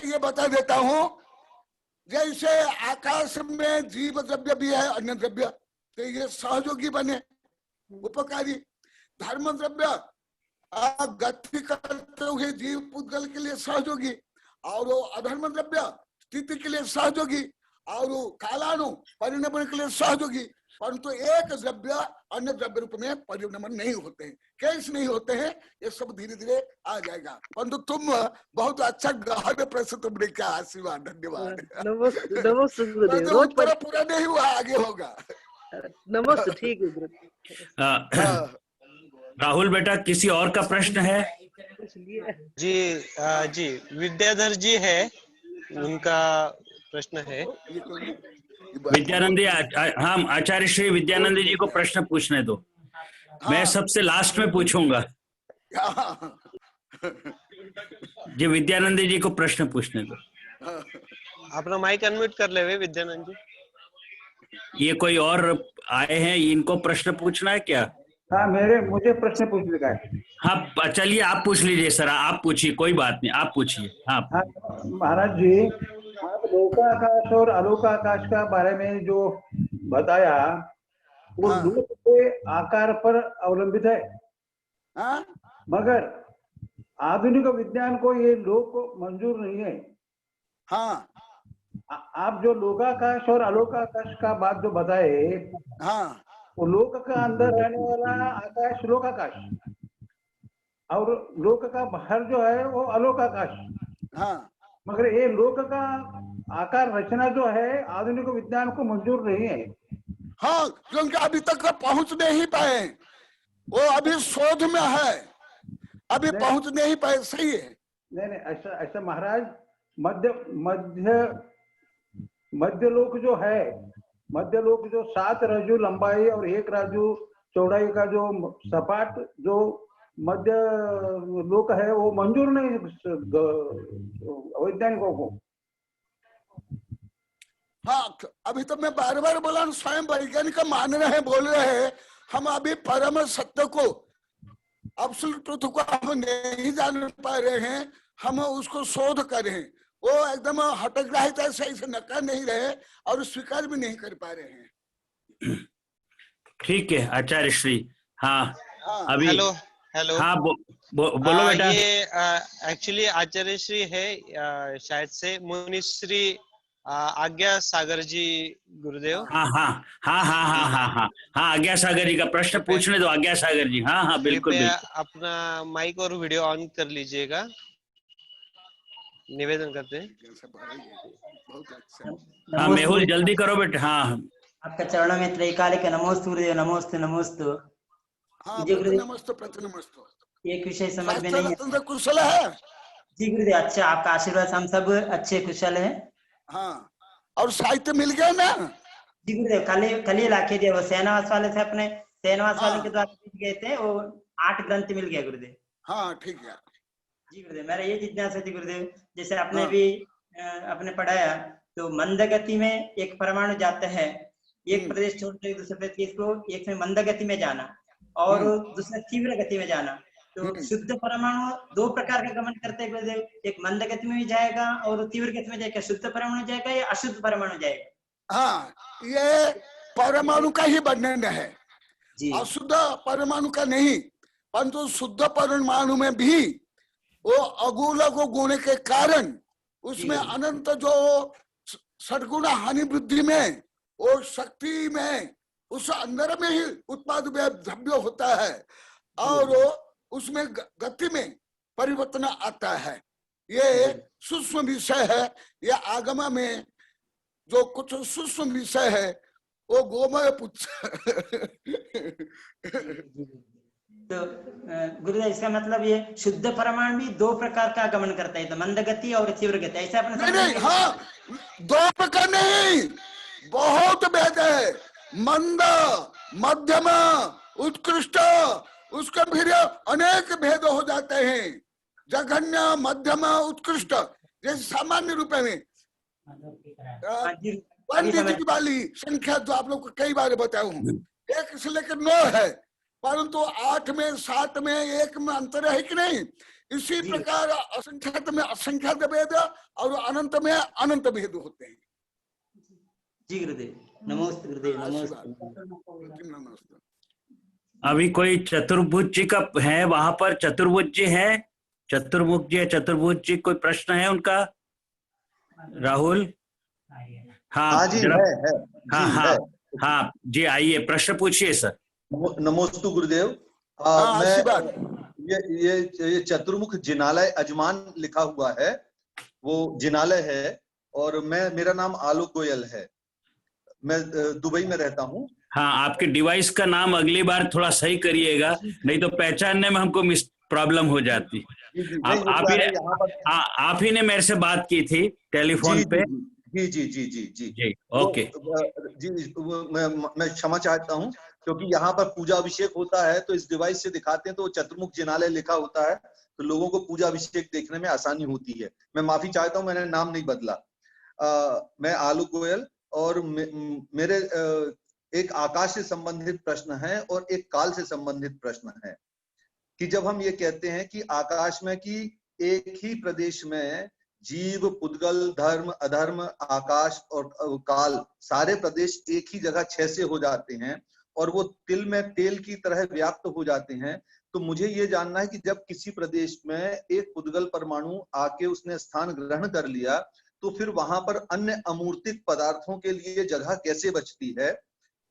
ये बता देता हूँ। जैसे आकाश में जीव द्रव्य भी है, अन्य द्रव्य, तो ये सहयोगी बने, उपकारी। धर्म द्रव्य गति करते हुए जीव पुद्गल के लिए सहयोगी, और अधर्म द्रव्य स्थिति के लिए सहयोगी, और कालानु परिणमन के लिए सहयोगी। परंतु एक द्रव्य अन्य द्रव्य रूप में परिणमन नहीं होते हैं। कैसे नहीं होते हैं, ये सब धीरे धीरे आ जाएगा। परंतु तुम बहुत अच्छा गहन प्रश्न तुमने किया, आशीर्वाद, धन्यवाद। नमस्ते गुरुदेव। रोज उत्तर पूरा नहीं हुआ, आगे होगा। नमस्ते, ठीक है गुरुदेव। राहुल बेटा, किसी और का प्रश्न है? जी विद्याधर जी है, उनका प्रश्न है। विद्यानंदी, हाँ आचार्य श्री विद्यानंद जी को प्रश्न पूछने दो। मैं सबसे लास्ट में पूछूंगा। जी विद्यानंद जी को प्रश्न पूछने दो। अपना माइक अनम्यूट कर ले वे विद्यानंद जी। ये कोई और आए हैं, इनको प्रश्न पूछना है क्या? हाँ, मुझे प्रश्न पूछने का है। हाँ चलिए, आप पूछ लीजिए सर, आप पूछिए, कोई बात नहीं, आप पूछिए। हाँ महाराज जी, आप लोकाकाश और अलोकाकाश का बारे में जो बताया, वो लोक के आकार पर अवलंबित है। मगर आधुनिक विज्ञान को ये लोक मंजूर नहीं है। हाँ, आप जो लोकाकाश और अलोकाकाश का बात जो बताए, हाँ, वो लोक का अंदर रहने वाला आकाश लोकाकाश, और लोक का बाहर जो है वो अलोकाकाश। हाँ, मगर ये लोक का आकार रचना जो है आधुनिक विज्ञान को मंजूर नहीं है। हाँ, क्योंकि अभी तक पहुंच नहीं पाए, वो अभी शोध में है, अभी पहुंच नहीं पाए। सही है। नहीं, ऐसा महाराज, मध्य लोक जो है, मध्य लोक जो 7 राजू लंबाई और 1 राजू चौड़ाई का जो सपाट जो मध्य लोक है, वो मंजूर नहीं वैज्ञानिकों को। हाँ, अभी तो मैं बार बार बोला, स्वयं वैज्ञानिक मान रहे हैं, बोल रहे हैं। हम अभी परम सत्य को, एब्सोल्यूट ट्रुथ को हम नहीं जान पा रहे हैं। हम उसको शोध कर रहे हैं। वो एकदम हटग्राहिता सही से नकार नहीं रहे और स्वीकार भी नहीं कर पा रहे हैं। ठीक है आचार्य श्री। हाँ अभी हेलो। हाँ बोलो बेटा। ये एक्चुअली आचार्य श्री है, शायद से मुनिश्री आज्ञा सागर जी गुरुदेव। हाँ आज्ञा सागर जी का प्रश्न पूछने दो। आज्ञा सागर जी, हाँ बिल्कुल। अपना माइक और वीडियो ऑन कर लीजिएगा, निवेदन करते हैं। बहुत अच्छा। हाँ मेहुल जल्दी करो बेटा। हाँ आपका चरणों में त्रैकालिक नमोस्तु गुरुदेव, नमोस्तु नमोस्तु। हाँ, नमस्ते। एक विषय समझ में नहीं कुशल है जी गुरुदेव। अच्छा, आपका आशीर्वाद, हम सब अच्छे कुशल हैं। हाँ, और साहित्य मिल गया ना जी गुरुदेव। कल ही लाके दिया, वो सेनावास वाले थे अपने, सेनवास वाले हाँ। के द्वारा लिखे गए थे, वो 8 ग्रंथ मिल गए गुरुदेव। हाँ ठीक है। जी गुरुदेव, मेरा ये जिज्ञासा थी गुरुदेव, जैसे आपने हाँ। भी आपने पढ़ाया, तो मंद गति में एक परमाणु जाता है, एक प्रदेश छोड़कर दूसरे प्रदेश को, एक में मंद गति में जाना और दूसरा तीव्र गति में जाना। तो शुद्ध परमाणु 2 प्रकार का गमन करते हैं गुरुदेव, एक मंद गति में भी जाएगा और तीव्र गति में जाएगा। शुद्ध परमाणु जाएगा या अशुद्ध परमाणु जाएगा? हाँ, ये परमाणु का ही वर्णन है, अशुद्ध परमाणु का नहीं। परंतु शुद्ध परमाणु में भी वो अगुण गुण के कारण उसमें अनंत जो सद्गुण हानि वृद्धि में, वो शक्ति में, उस अंदर में ही उत्पाद द्रव्य होता है और उसमें गति में परिवर्तन आता है। ये सूक्ष्म विषय है। ये आगम में जो कुछ सूक्ष्म विषय है वो गोमय पुच्छ। तो गुरुदेव, इसका मतलब ये शुद्ध परमाणु भी 2 प्रकार का गमन करता है, तो मंद गति और तीव्र गति, ऐसा अपने नहीं, हाँ 2 प्रकार नहीं, बहुत भेद है। मंद, मध्यम, उत्कृष्ट, उसके फिर अनेक भेद हो जाते हैं। जघन्य, मध्यम, उत्कृष्ट, जैसे सामान्य रूप में पंडित वाली संख्या जो आप लोग को कई बार बताया हूँ, 1 से लेकर 9 है, परंतु 8 में, 7 में, 1 में अंतर है कि नहीं? इसी प्रकार असंख्यात में असंख्यात भेद और अनंत में अनंत भेद होते हैं। जी गुरुदेव, नमस्ते गुरुदेव, नमस्ते। अभी कोई चतुर्भुज जी का है वहां पर? चतुर्भुज जी है, चतुर्मुख जी है, चतुर्भुज जी, कोई प्रश्न है उनका? राहुल? हाँ जी, जरा, है। हाँ हाँ हाँ जी, आइए प्रश्न पूछिए सर। नमोस्तु गुरुदेव। मैं ये चतुर्मुख जिनालय अजमान लिखा हुआ है, वो जिनालय है, और मेरा नाम आलोक गोयल है, मैं दुबई में रहता हूँ। हाँ, आपके डिवाइस का नाम अगली बार थोड़ा सही करिएगा, नहीं तो पहचानने में हमको प्रॉब्लम हो जाती। आप ही ने मेरे से बात की थी टेलीफोन पे। जी जी जी जी जी जी, ओके जी। मैं क्षमा चाहता हूँ, क्योंकि यहाँ पर पूजा अभिषेक होता है, तो इस डिवाइस से दिखाते हैं तो चतुर्मुख जिनालय लिखा होता है, तो लोगों को पूजा अभिषेक देखने में आसानी होती है। मैं माफी चाहता हूँ, मैंने नाम नहीं बदला। मैं आलोक गोयल, और मेरे एक आकाश से संबंधित प्रश्न है और एक काल से संबंधित प्रश्न है कि जब हम ये कहते हैं कि आकाश में कि एक ही प्रदेश में जीव, पुद्गल, धर्म, अधर्म, आकाश और काल, सारे प्रदेश एक ही जगह 6 से हो जाते हैं और वो तिल में तेल की तरह व्याप्त हो जाते हैं, तो मुझे ये जानना है कि जब किसी प्रदेश में एक पुद्गल परमाणु आके उसने स्थान ग्रहण कर लिया, तो फिर वहां पर अन्य अमूर्तिक पदार्थों के लिए जगह कैसे बचती है?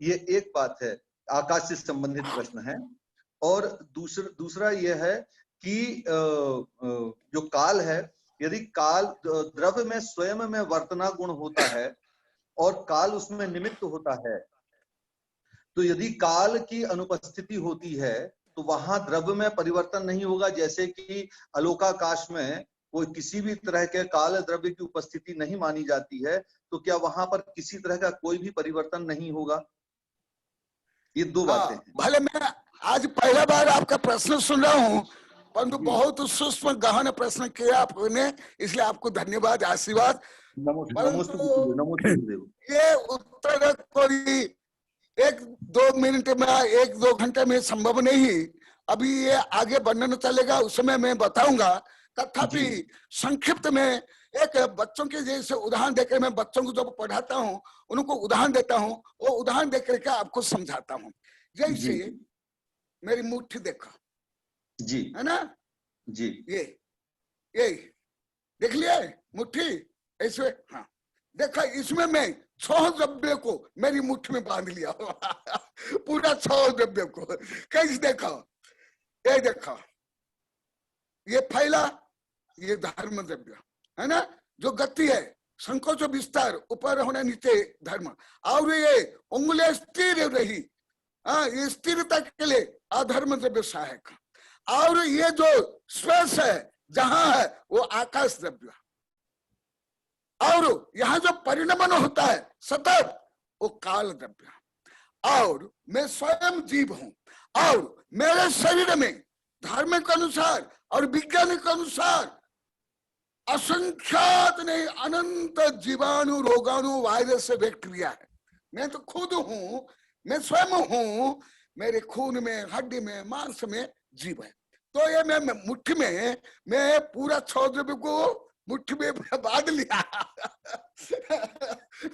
ये एक बात है, आकाश से संबंधित प्रश्न है। और दूसरा यह है कि जो काल है, यदि काल द्रव्य में स्वयं में वर्तना गुण होता है और काल उसमें निमित्त होता है, तो यदि काल की अनुपस्थिति होती है तो वहां द्रव्य में परिवर्तन नहीं होगा, जैसे कि अलोकाकाश में कोई किसी भी तरह के काल द्रव्य की उपस्थिति नहीं मानी जाती है, तो क्या वहां पर किसी तरह का कोई भी परिवर्तन नहीं होगा? ये 2 बातें हैं। भले मैं आज पहला बार आपका प्रश्न सुन रहा हूँ, परंतु बहुत सूक्ष्म गहन प्रश्न किया आपने, इसलिए आपको धन्यवाद, आशीर्वाद। ये उत्तर कोई 1-2 मिनट में, 1-2 घंटे में संभव नहीं। अभी ये आगे वर्णन चलेगा, उस समय मैं बताऊंगा। तथापि संक्षिप्त में एक बच्चों के जैसे उदाहरण देकर, मैं बच्चों को जब पढ़ाता हूँ उनको उदाहरण देता हूँ, वो उदाहरण देकर के आपको समझाता हूँ। जैसे मेरी मुट्ठी देखो जी, है ना जी, ये देख लिया मुट्ठी ऐसे? हाँ, देखो इसमें मैं 6 द्रव्य को मेरी मुट्ठी में बांध लिया पूरा 6 द्रव्य को। कैसे देखो? ये देखो, ये फैला, ये धर्म द्रव्य है ना, जो गति है, संकोच विस्तार, ऊपर होना नीचे धर्म, और ये उंगलियां स्थिर रही, ये स्थिरता के लिए अधर्म द्रव्य सहायक, और ये जो स्पर्श है जहां है वो आकाश द्रव्य, और यहाँ जो परिणमन होता है सतत, वो काल द्रव्य, और मैं स्वयं जीव हूं और मेरे शरीर में धर्म के अनुसार और विज्ञान के अनुसार असंख्यात नहीं अनंत जीवाणु रोगाणु वायरस से बैक्टीरिया है। मैं तो खुद हूं, मैं स्वयं हूं, मेरे खून में हड्डी में मांस में जीव है। तो ये मैं मुट्ठी में मैं पूरा 6 द्रव्य को मुट्ठी में बांध लिया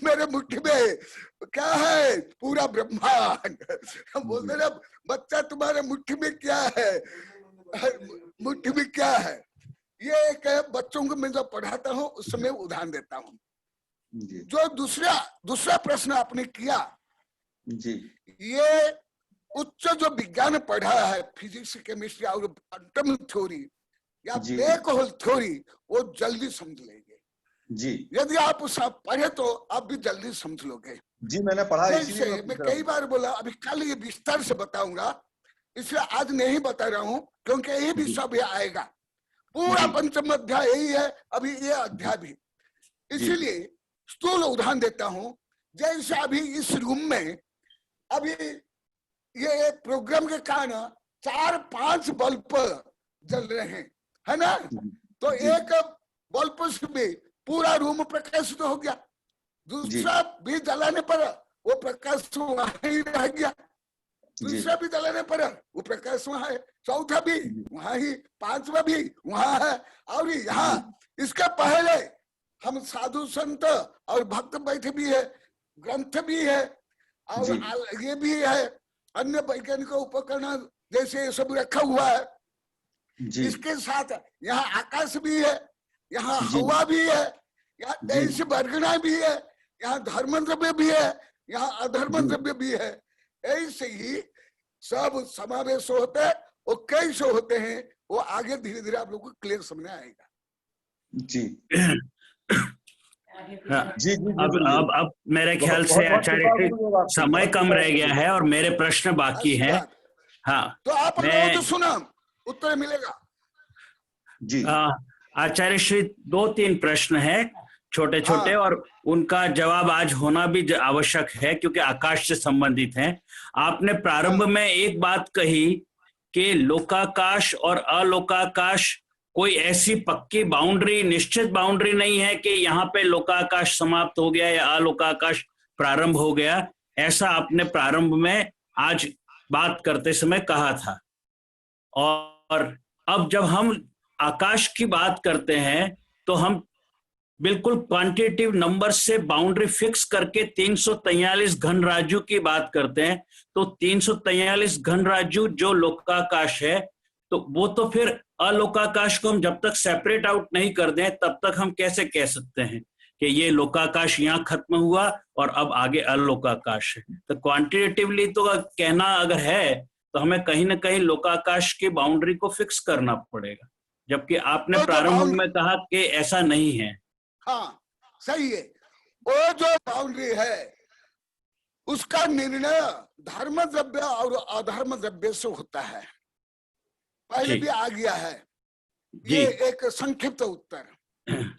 मेरे मुट्ठी में क्या है? पूरा ब्रह्मांड। बोलते ना बच्चा तुम्हारे मुट्ठी में क्या है, मुट्ठी में क्या है? ये एक बच्चों को मैं जब पढ़ाता हूँ उस समय उदाहरण देता हूँ। जो दूसरा प्रश्न आपने किया जी, ये उच्च जो विज्ञान पढ़ा है, फिजिक्स केमिस्ट्री और क्वांटम थ्योरी या ब्लैक होल थ्योरी, वो जल्दी समझ लेंगे जी। यदि आप सब पढ़े तो आप भी जल्दी समझ लोगे जी, मैंने पढ़ा है, जैसे मैं कई बार बोला, अभी कल ये विस्तार से बताऊंगा, इसलिए आज नहीं बता रहा हूं क्योंकि ये भी सब ये आएगा। पूरा पंचम अध्याय यही है, अभी ये अध्याय भी। इसीलिए स्थूल उदाहरण देता हूं। जैसे अभी इस रूम में अभी ये प्रोग्राम के कारण 4-5 बल्ब जल रहे हैं, है ना? तो एक बल्ब से भी पूरा रूम प्रकाशित हो गया, दूसरा भी जलाने पर वो प्रकाश वहां ही रह गया, दूसरा भी जलाने पर वो प्रकाश वहां है, चौथा भी वहां ही, 5वां भी वहां है। और यहाँ इसके पहले हम साधु संत और भक्त बैठे भी है, ग्रंथ भी है और ये भी है, अन्य वैज्ञानिक उपकरण जैसे ये सब रखा हुआ है। इसके साथ यहाँ आकाश भी है, यहाँ हवा भी है, यहाँ तेज वर्गना भी है, यहाँ धर्म द्रव्य भी है, यहाँ अधर्म द्रव्य भी है। ऐसे ही सब समावेश होते हैं। वो कैसे होते हैं वो आगे धीरे धीरे आप लोग को क्लियर समझ में आएगा। जी हाँ, जी, अब मेरे ख्याल से आचार्य समय कम रह गया है और मेरे प्रश्न बाकी हैं। हाँ, तो आप लोगों को सुना, उत्तर मिलेगा। जी आचार्य श्री 2-3 प्रश्न है छोटे छोटे, और उनका जवाब आज होना भी आवश्यक है क्योंकि आकाश से संबंधित है। आपने प्रारंभ में एक बात कही कि लोकाकाश और अलोकाकाश कोई ऐसी पक्की बाउंड्री, निश्चित बाउंड्री नहीं है कि यहाँ पे लोकाकाश समाप्त हो गया या अलोकाकाश प्रारंभ हो गया, ऐसा आपने प्रारंभ में आज बात करते समय कहा था। और अब जब हम आकाश की बात करते हैं तो हम बिल्कुल क्वांटिटेटिव नंबर से बाउंड्री फिक्स करके 343 घन राजू की बात करते हैं। तो 343 घन राजू जो लोकाकाश है, तो वो तो फिर अलोकाकाश को हम जब तक सेपरेट आउट नहीं कर दें तब तक हम कैसे कह सकते हैं कि ये लोकाकाश यहाँ खत्म हुआ और अब आगे अलोकाकाश है? तो क्वांटिटेटिवली तो कहना अगर है तो हमें कहीं ना कहीं लोकाकाश की बाउंड्री को फिक्स करना पड़ेगा, जबकि आपने प्रारंभ में कहा कि ऐसा नहीं है। हाँ सही है, वो जो बाउंड्री है उसका निर्णय धर्म द्रव्य और अधर्म द्रव्य से होता है, पहले भी आ गया है। ये एक संक्षिप्त उत्तर।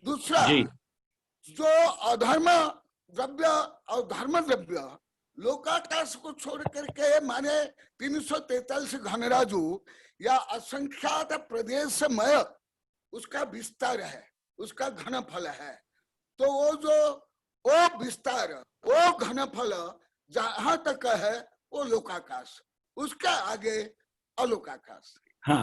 दूसरा, जो अधर्म द्रव्य और धर्म द्रव्य लोकाकाश को छोड़ करके माने 343 घनराजु या असंख्यात प्रदेशमय उसका विस्तार है, उसका घनफल है। तो वो विस्तार, वो घनफल जहां तक है वो लोकाकाश, उसका आगे अलोकाकाश। हाँ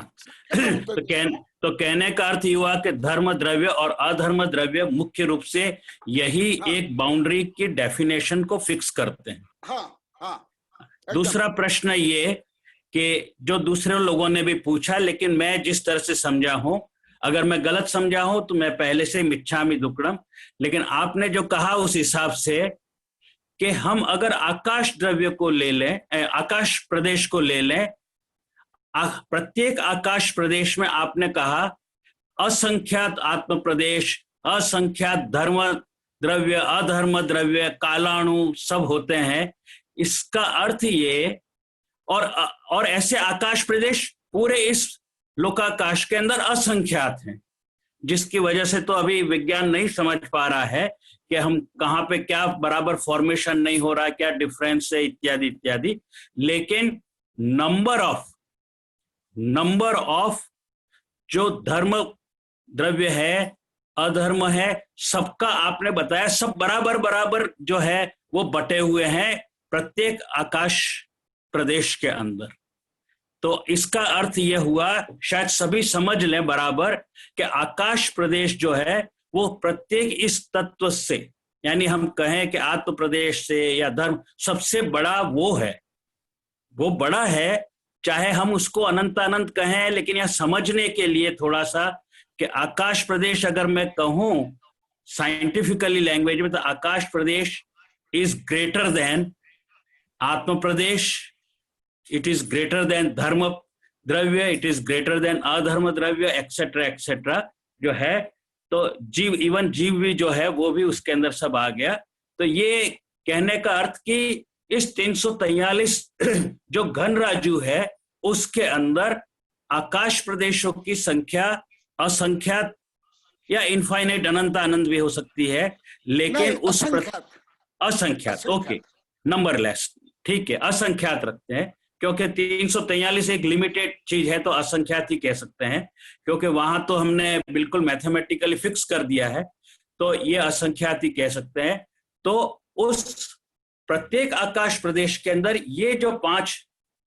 तो कहने का अर्थ हुआ कि धर्म द्रव्य और अधर्म द्रव्य मुख्य रूप से यही एक बाउंड्री की डेफिनेशन को फिक्स करते हैं। हाँ। दूसरा प्रश्न ये कि जो दूसरे लोगों ने भी पूछा, लेकिन मैं जिस तरह से समझा हूं, अगर मैं गलत समझा हूं तो मैं पहले से मिच्छामि दुक्कडम, लेकिन आपने जो कहा उस हिसाब से कि हम अगर आकाश द्रव्य को ले लें, आकाश प्रदेश को ले लें, प्रत्येक आकाश प्रदेश में आपने कहा असंख्यात आत्म प्रदेश, असंख्यात धर्म द्रव्य, अधर्म द्रव्य, कालाणु सब होते हैं। इसका अर्थ ये, और ऐसे आकाश प्रदेश पूरे इस लोकाकाश के अंदर असंख्यात हैं। जिसकी वजह से तो अभी विज्ञान नहीं समझ पा रहा है कि हम कहाँ पे क्या बराबर फॉर्मेशन नहीं हो रहा है, क्या डिफरेंस है, इत्यादि इत्यादि। लेकिन नंबर ऑफ जो धर्म द्रव्य है, अधर्म है, सबका आपने बताया, सब बराबर बराबर जो है वो बटे हुए हैं प्रत्येक आकाश प्रदेश के अंदर। तो इसका अर्थ यह हुआ, शायद सभी समझ लें बराबर, कि आकाश प्रदेश जो है वो प्रत्येक इस तत्व से, यानी हम कहें कि आत्म प्रदेश से या धर्म, सबसे बड़ा वो है, वो बड़ा है। चाहे हम उसको अनंत अनंत कहें, लेकिन यह समझने के लिए थोड़ा सा कि आकाश प्रदेश अगर मैं कहूं साइंटिफिकली लैंग्वेज में, तो आकाश प्रदेश इज ग्रेटर देन आत्म प्रदेश, इट इज ग्रेटर देन धर्म द्रव्य, इट इज ग्रेटर देन अधर्म द्रव्य, एक्सेट्रा एक्सेट्रा जो है। तो जीव, इवन जीव भी जो है वो भी उसके अंदर सब आ गया। तो ये कहने का अर्थ कि इस 343 जो घन राजू है उसके अंदर आकाश प्रदेशों की संख्या असंख्यात या इनफाइनाइट, अनंत अनंत भी हो सकती है, लेकिन उस असंख्यात, ओके, नंबरलेस, ठीक है, असंख्यात रखते हैं, क्योंकि 343 एक लिमिटेड चीज है, तो असंख्यात ही कह सकते हैं, क्योंकि वहां तो हमने बिल्कुल मैथमेटिकली फिक्स कर दिया है, तो ये असंख्यात ही कह सकते हैं। तो उस प्रत्येक आकाश प्रदेश के अंदर ये जो 5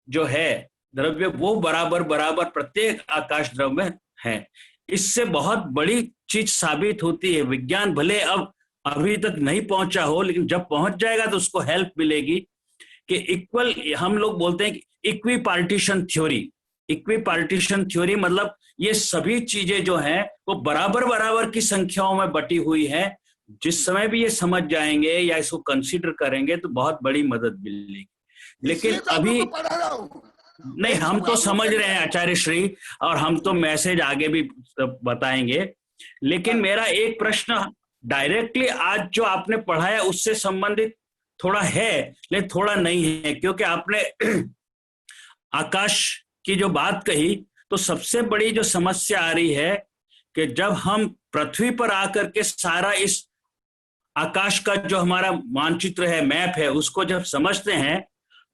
जो है द्रव्य, वो बराबर बराबर प्रत्येक आकाश द्रव्य में है। इससे बहुत बड़ी चीज साबित होती है। विज्ञान भले अब अभी तक नहीं पहुंचा हो, लेकिन जब पहुंच जाएगा तो उसको हेल्प मिलेगी कि इक्वल, हम लोग बोलते हैं कि equi partition theory. Equi partition theory मतलब ये सभी चीजें जो हैं वो बराबर बराबर की संख्याओं में बटी हुई है। जिस समय भी ये समझ जाएंगे या इसको कंसीडर करेंगे तो बहुत बड़ी मदद मिलेगी। लेकिन अभी नहीं, हम तो समझ रहे हैं आचार्य श्री, और हम तो मैसेज आगे भी बताएंगे। लेकिन मेरा एक प्रश्न डायरेक्टली आज जो आपने पढ़ाया उससे संबंधित थोड़ा है, लेकिन थोड़ा नहीं है, क्योंकि आपने आकाश की जो बात कही, तो सबसे बड़ी जो समस्या आ रही है कि जब हम पृथ्वी पर आकर के सारा इस आकाश का जो हमारा मानचित्र है, मैप है, उसको जब समझते हैं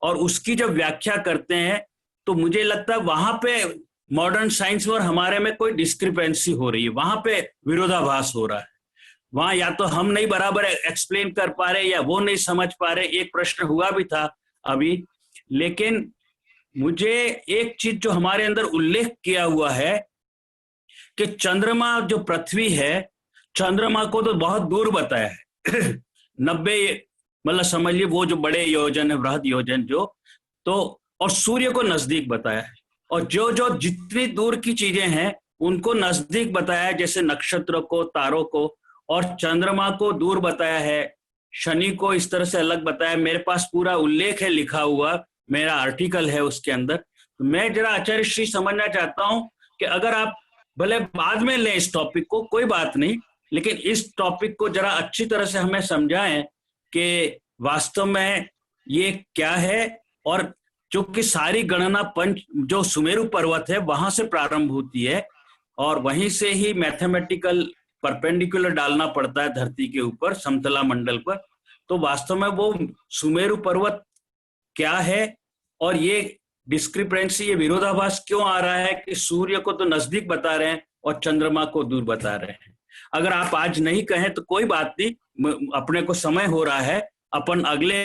और उसकी जब व्याख्या करते हैं, तो मुझे लगता है वहां पे मॉडर्न साइंस और हमारे में कोई डिस्क्रिपेंसी हो रही है, वहां पे विरोधाभास हो रहा है। वहां या तो हम नहीं बराबर एक्सप्लेन कर पा रहे या वो नहीं समझ पा रहे। एक प्रश्न हुआ भी था अभी, लेकिन मुझे एक चीज जो हमारे अंदर उल्लेख किया हुआ है कि चंद्रमा जो पृथ्वी है, चंद्रमा को तो बहुत दूर बताया है 90 मतलब समझ लिए वो जो बड़े योजन है, बृहद योजन जो, तो और सूर्य को नजदीक बताया है, और जो जो जितनी दूर की चीजें हैं उनको नजदीक बताया है, जैसे नक्षत्र को, तारों को, और चंद्रमा को दूर बताया है, शनि को इस तरह से अलग बताया। मेरे पास पूरा उल्लेख है लिखा हुआ, मेरा आर्टिकल है उसके अंदर। तो मैं जरा आचार्य श्री समझना चाहता हूं कि अगर आप भले बाद में लें इस टॉपिक को, कोई बात नहीं, लेकिन इस टॉपिक को जरा अच्छी तरह से हमें समझाएं कि वास्तव में ये क्या है। और चूंकि सारी गणना पंच जो सुमेरु पर्वत है वहां से प्रारंभ होती है, और वहीं से ही मैथमेटिकल परपेंडिकुलर डालना पड़ता है धरती के ऊपर, समतला मंडल पर। तो वास्तव में वो सुमेरु पर्वत क्या है, और ये डिस्क्रिपेंसी, ये विरोधाभास क्यों आ रहा है कि सूर्य को तो नजदीक बता रहे हैं और चंद्रमा को दूर बता रहे हैं। अगर आप आज नहीं कहें तो कोई बात नहीं, अपने को समय हो रहा है, अपन अगले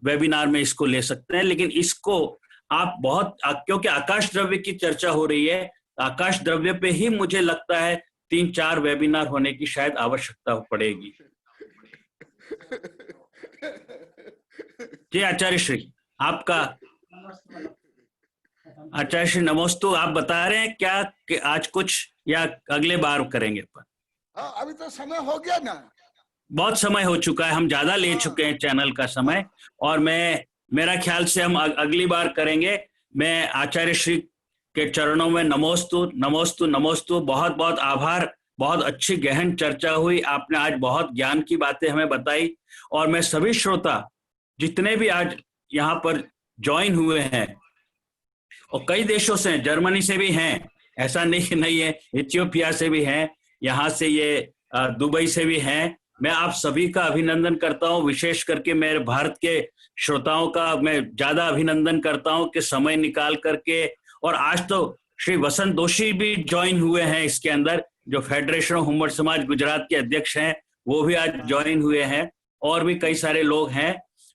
वेबिनार में इसको ले सकते हैं। लेकिन इसको आप बहुत, क्योंकि आकाश द्रव्य की चर्चा हो रही है, आकाश द्रव्य पे ही मुझे लगता है 3-4 वेबिनार होने की शायद आवश्यकता पड़ेगी। जी आचार्य श्री, आपका। आचार्य श्री नमोस्तु, आप बता रहे हैं क्या कि आज कुछ या अगले बार करेंगे? अभी तो समय हो गया ना, बहुत समय हो चुका है, हम ज्यादा ले चुके हैं चैनल का समय, और मेरा ख्याल से हम अगली बार करेंगे। मैं आचार्य श्री के चरणों में नमोस्तु नमोस्तु नमोस्तु, बहुत बहुत आभार। बहुत अच्छी गहन चर्चा हुई, आपने आज बहुत ज्ञान की बातें हमें बताई, और मैं सभी श्रोता जितने भी आज यहाँ पर ज्वाइन हुए हैं, और कई देशों से, जर्मनी से भी हैं, ऐसा नहीं है, इथियोपिया से भी हैं, यहाँ से ये दुबई से भी हैं। मैं आप सभी का अभिनंदन करता हूँ, विशेष करके मेरे भारत के श्रोताओं का मैं ज्यादा अभिनंदन करता हूँ कि समय निकाल करके, और आज तो श्री वसंत दोषी भी ज्वाइन हुए हैं इसके अंदर, जो फेडरेशन ऑफ हुम्मड़ समाज गुजरात के अध्यक्ष हैं, वो भी आज ज्वाइन हुए हैं, और भी कई सारे लोग हैं,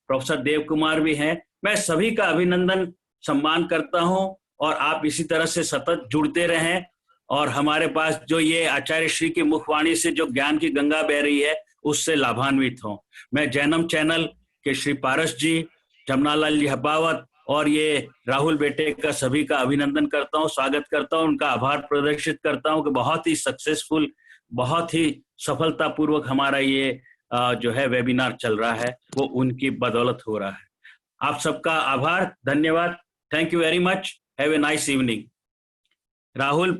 प्रोफेसर देव कुमार भी हैं। मैं सभी का अभिनंदन सम्मान करता हूं, और आप इसी तरह से सतत जुड़ते रहें, और हमारे पास जो ये आचार्य श्री की मुखवाणी से जो ज्ञान की गंगा बह रही है उससे लाभान्वित हों। मैं जैनम चैनल के श्री पारस जी, जमनालाल जी हबावत और ये राहुल बेटे का सभी का अभिनंदन करता हूँ, स्वागत करता हूँ, उनका आभार प्रदर्शित करता हूँ कि बहुत ही सक्सेसफुल, बहुत ही सफलतापूर्वक हमारा ये जो है वेबिनार चल रहा है, वो उनकी बदौलत हो रहा है। आप सबका आभार, धन्यवाद, thank you very much, have a nice evening. Rahul